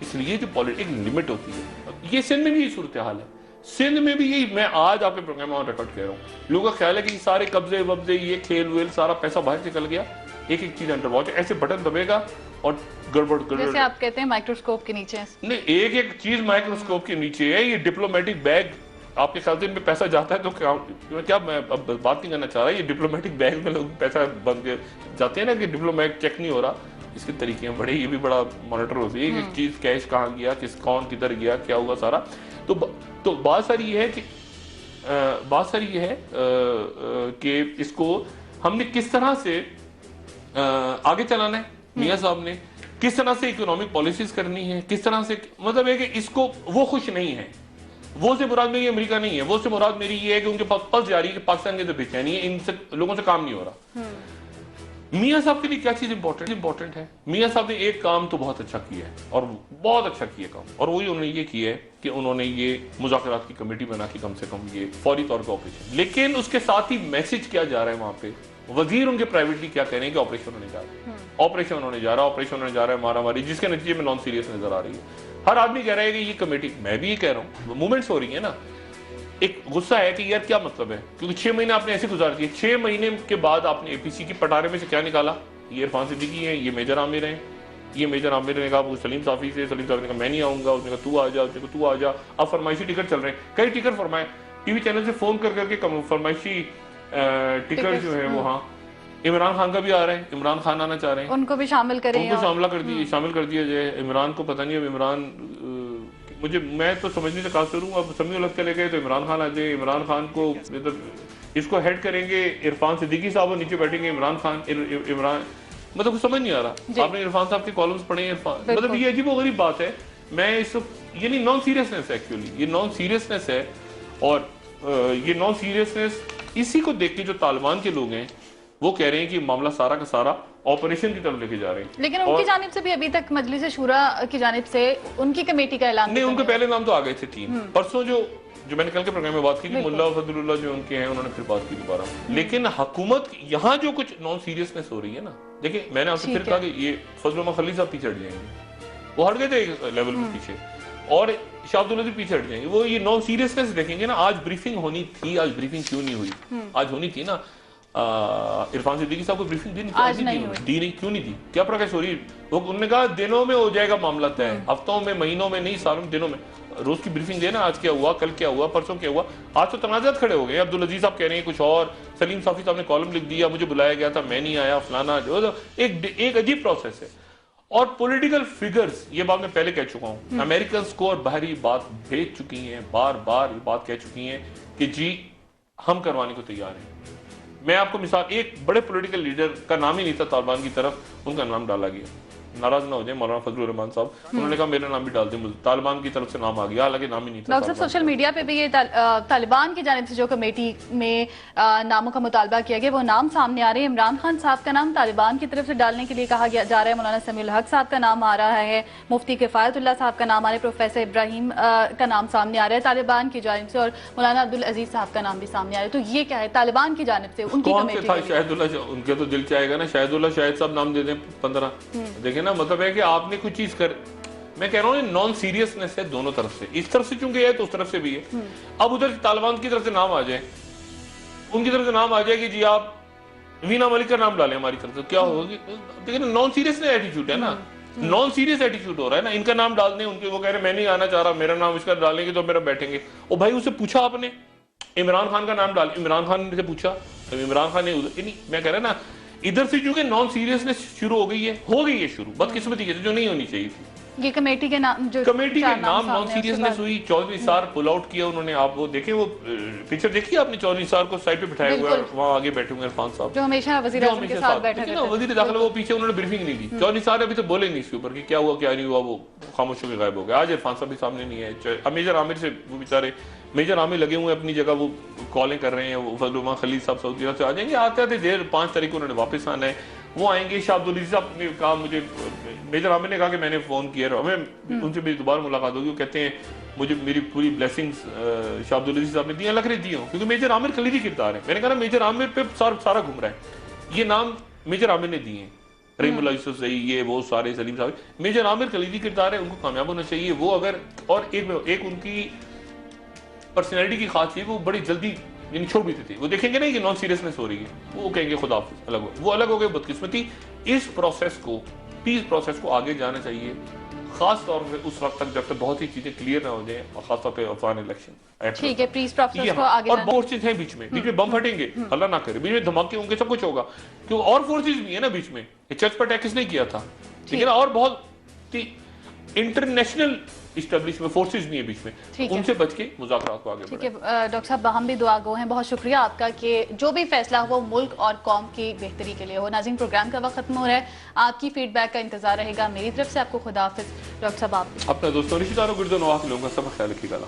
इसलिए जो पॉलिटिक्स लिमिट होती है, ये सिंध में भी सूरत हाल है। सिंध में भी यही, मैं आज आपके प्रोग्राम में रिकॉर्ड कह रहा हूँ, लोगों का ख्याल है कि सारे कब्जे वब्जे, ये खेल वेल, सारा पैसा बाहर निकल गया, एक एक चीज अंडर वॉच, ऐसे बटन दबेगा और गड़बड़ जैसे आप कहते हैं माइक्रोस्कोप के नीचे। नहीं, एक एक चीज माइक्रोस्कोप के नीचे है। ये डिप्लोमेटिक बैग, आपके ख्याल से इनमें पैसा जाता है तो क्या मैं अब बात नहीं करना चाह रहा, ये डिप्लोमेटिक बैग में लोग पैसा बन के जाते हैं ना कि डिप्लोमेट चेक नहीं हो रहा, इसके तरीके हैं बड़े, ये भी बड़ा मॉनिटर होती है एक चीज, कैश कहाँ गया, कौन किधर गया, क्या हुआ सारा। तो बात सारी ये है कि इसको हमने किस तरह से आगे चलाना है, मियां साहब ने किस तरह से इकोनॉमिक पॉलिसीज करनी है, किस तरह से, मतलब है कि इसको वो खुश नहीं है, वो से मुराद मेरी अमेरिका नहीं है, वो से मुराद मेरी ये है कि उनके पास पल्स जारी है कि पाकिस्तान के अंदर बेचैनी है, इनसे लोगों से काम नहीं हो रहा। मियां साहब के लिए क्या चीज इंपॉर्टेंट है? मियां साहब ने एक काम तो बहुत अच्छा किया है और बहुत अच्छा किया काम, और वही उन्होंने ये किया है कि उन्होंने ये मुज़ाकरात की कमेटी बना के कम से कम ये फौरी तौर पर ऑपरेशन, लेकिन उसके साथ ही मैसेज क्या जा रहा है वहां पे, वजीर उनके प्राइवेटली क्या कह रहे हैं कि ऑपरेशन होने जा रहा है, ऑपरेशन होने जा रहा है, मारा मारी, जिसके नतीजे में नॉन सीरियस नजर आ रही है। हर आदमी कह रहा है कि ये कमेटी, मैं भी ये कह रहा हूँ, मूवमेंट्स हो रही है ना, एक गुस्सा है कि यार क्या मतलब है, क्योंकि 6 महीने आपने ऐसे गुजार दिए, 6 महीने के बाद आपने एपीसी की पटारे में से क्या निकाला, ये इरफान सिद्दीकी है, ये मेजर आमिर हैं, ये मेजर आमिर ने कहा सलीम साफी से, सलीम साफी ने कहा मैं नहीं आऊंगा, उसने कहा तू आ जा, उसने कहा तू आ जा, अब फरमाइशी टिकट चल रहे हैं, कई टिकट फरमाए, टीवी चैनल से फोन कर करके फरमाइशी टिकट जो है वो, हाँ इमरान खान का भी आ रहा है, इमरान खान आना चाह रहे हैं, उनको भी शामिल करें, उनको शामिल कर दिया जाए। इमरान को पता नहीं, अब इमरान मैं तो समझ नहीं सकता करूँ, अब समी उलग चले गए तो इमरान खान आ जाए, इमरान खान को मतलब इसको हेड करेंगे इरफान सिद्दीकी साहब और नीचे बैठेंगे इमरान खान, इमरान, मतलब कुछ समझ नहीं आ रहा। आपने इरफान साहब के कॉलम्स पढ़े, इरफान, मतलब ये अजीबोगरीब बात है। मैं इस, ये नहीं, नॉन सीरियसनेस है एक्चुअली, ये नॉन सीरियसनेस है, और ये नॉन सीरियसनेस इसी को देख के जो तालिबान के लोग हैं वो कह रहे हैं कि मामला सारा का सारा ऑपरेशन की तरफ लेके जा रहे हैं। लेकिन उनकी जानिब से भी अभी तक मजलिस शूरा की जानिब से उनकी कमेटी का ऐलान नहीं, उनके पहले नाम तो आ गए थे 3 परसों, जो मैंने कल के प्रोग्राम में बात की थी, मुल्ला फजलुल्लाह जो उनके हैं, उन्होंने फिर बात की दोबारा। लेकिन हुकूमत यहाँ जो कुछ नॉन सीरियसनेस हो रही है ना, देखिए मैंने आपसे फिर कहा कि ये फजल खलील साहब पीछे हट जाएंगे, वो हट गए थे एक लेवल में पीछे, और शाह अब्दुल लतीफ पीछे हट जाएंगे, वो ये नॉन सीरियसनेस देखेंगे ना। आज ब्रीफिंग होनी थी, आज ब्रीफिंग क्यों नहीं हुई? आज होनी थी ना, इरफान सिद्दीकी साहब को ब्रीफिंग दी नहीं, क्यों नहीं दी? क्या प्रोग्रेस हो रही है? वो उन्होंने कहा दिनों में हो जाएगा मामला तय, हफ्तों में, महीनों में नहीं, सालों में, दिनों में। रोज की ब्रीफिंग देना, आज क्या हुआ, कल क्या हुआ, परसों क्या हुआ। आज तो तनाजात खड़े हो गए, अब्दुल अजीज साहब कह रहे हैं कुछ और, सलीम साफी साहब ने कॉलम लिख दिया, मुझे बुलाया गया था, मैं नहीं आया, फलाना, जो एक अजीब प्रोसेस है। और पॉलिटिकल फिगर्स, ये बात मैं पहले कह चुका हूं, अमेरिकन को और बाहरी बात भेज चुकी हैं, बार बार ये बात कह चुकी हैं कि जी हम करवाने को तैयार हैं। मैं आपको मिसाल, एक बड़े पॉलिटिकल लीडर का नाम ही नहीं था तालिबान की तरफ, उनका नाम डाला गया, नाराज ना हो जाए मौलाना फजलुर रहमान साहब, उन्होंने कहा मेरा नाम भी डाल दें, तालिबान की तरफ से नाम आ गया, हालांकि नाम ही नहीं था। डॉक्टर साहब, सोशल मीडिया पे भी ये तालिबान की जानिब से जो कमेटी में नामों का मुतालबा किया गया, वो नाम सामने आ रहे हैं। इमरान खान साहब का नाम तालिबान की तरफ से डालने के लिए कहा जा रहा है, मौलाना समीउल हक साहब का नाम आ रहा है, मुफ्ती किफायतुल्लाह साहब का नाम आ रहा है, प्रोफेसर इब्राहिम का नाम सामने आ रहा है तालिबान की जानिब से, और मौलाना अब्दुल अजीज साहब का नाम भी सामने आ रहा है। तो ये क्या है तालिबान की जानिब से उनकी कमेटी? उनके तो दिल चाहेगा ना शाहिदुल्लाह शाहिद साहब नाम दे दें 15, देखे ना, मतलब है कि आपने कुछ चीज कर, मैं कह रहा हूँ नॉन सीरियसनेस है दोनों तरफ से, इस तरफ से चूंकि है तो उस तरफ से भी है। अब उधर तालिबान की तरफ से नाम आ जाए, उनकी तरफ से नाम आ जाए कि जी आप वीना मलिक का नाम डालें हमारी तरफ से, क्या होगी? देखिए नॉन सीरियस एटीट्यूड है ना, नॉन सीरियस एटीट्यूड हो रहा है ना। इनका नाम डाल दें, उनके वो कह रहे मैं नहीं आना चाह रहा, मेरा नाम इसका डालेंगे तो मेरा बैठेंगे। ओ भाई, उससे पूछा आपने इमरान खान का नाम डाल, इमरान खान से पूछा, तो इमरान खान ने, मैं कह रहा ना इधर से चूंकि नॉन सीरियसनेस शुरू हो गई है शुरू, बदकिस्मती जो नहीं होनी चाहिए थी। ये कमेटी के नाम, जो कमेटी के नाम नॉन सीरियसनेस हुई। चौधरी सार पुल आउट किया उन्होंने, आप वो देखें, वो पिक्चर देखी आपने, चौधरी सार को साइड पे बिठाया हुआ है, वहां आगे बैठे हुए इरफान साहब, जो हमेशा वजीर आज़म के साथ बैठे रहते हैं, वजीर दाखिला, वो पीछे उन्होंने ब्रीफिंग नहीं दी। चौधरी साहब अभी तो बोले नहीं इसके ऊपर कि क्या हुआ क्या नहीं हुआ, वो खामोश होकर गायब हो गया। आज इरफान साहब भी सामने नहीं है, मेजर आमिर से वो बेचारे मेजर आमिर लगे हुए अपनी जगह, वो कॉलें कर रहे हैं, वो फजल खलील साहब सऊदी अरब से आ जाएंगे, आते आते देर 5 तारीख को उन्होंने वापस आना है, वो आएंगे। शाह अब्दुल अजीज साहब ने कहा, मुझे मेजर आमिर ने कहा कि मैंने फोन किया, हमें उनसे मेरी दोबारा मुलाकात होगी, वो कहते हैं मुझे मेरी पूरी ब्लेसिंग्स शाह अब्दुल अजीज साहब ने दी, लग रही दी हूँ, क्योंकि मेजर आमिर खलीदी किरदार है। मैंने कहा मेजर आमिर पे सारा घूम रहा है, ये नाम मेजर आमिर ने दिए हैं, रहीमुल्लाह यूसुफ सही, ये वो सारे, सलीम साहब, मेजर आमिर खलीदी किरदार है, उनको कामयाब होना चाहिए। वो अगर, और एक उनकी पर्सनैलिटी की खास चीज वो बड़ी जल्दी यानी छोड़ भी देती है। वो देखेंगे नहीं कि नॉन सीरियसनेस हो रही है, वो कहेंगे खुदा हाफिज, अलग हो, वो अलग हो गए, बदकिस्मती। इस प्रोसेस को, पीस प्रोसेस को आगे जाना चाहिए, खास तौर पे उस वक्त तक जब तक बहुत सी चीजें क्लियर ना हो जाए, और खासतौर पे अफगान इलेक्शन। ठीक है, पीस प्रोसेस को आगे और बहुत चीजें हैं बीच में बम फटेंगे, अल्लाह ना करे, बीच में धमाके होंगे, सब कुछ होगा, क्यों और फोर्सेस भी है ना बीच में। ये चर्च पर अटैक किसने किया था, ठीक है ना, और बहुत इंटरनेशनल इस्टेब्लिशमेंट फोर्सेस भी है बीच में, उनसे बच के मुज़ाकरात को आगे बढ़ाएं। ठीक है डॉक्टर साहब, हम भी दुआ गो हैं, बहुत शुक्रिया आपका कि जो भी फैसला हो वो मुल्क और कौम की बेहतरी के लिए हो। नाज़रीन, प्रोग्राम का वक्त खत्म हो रहा है, आपकी फीडबैक का इंतजार रहेगा। मेरी तरफ से आपको खुदा हाफिज। डॉक्टर साहब आप अपना दोस्तों रिश्तेदारों गिरदो नवाह के लोगों का सब ख्याल रखिएगा।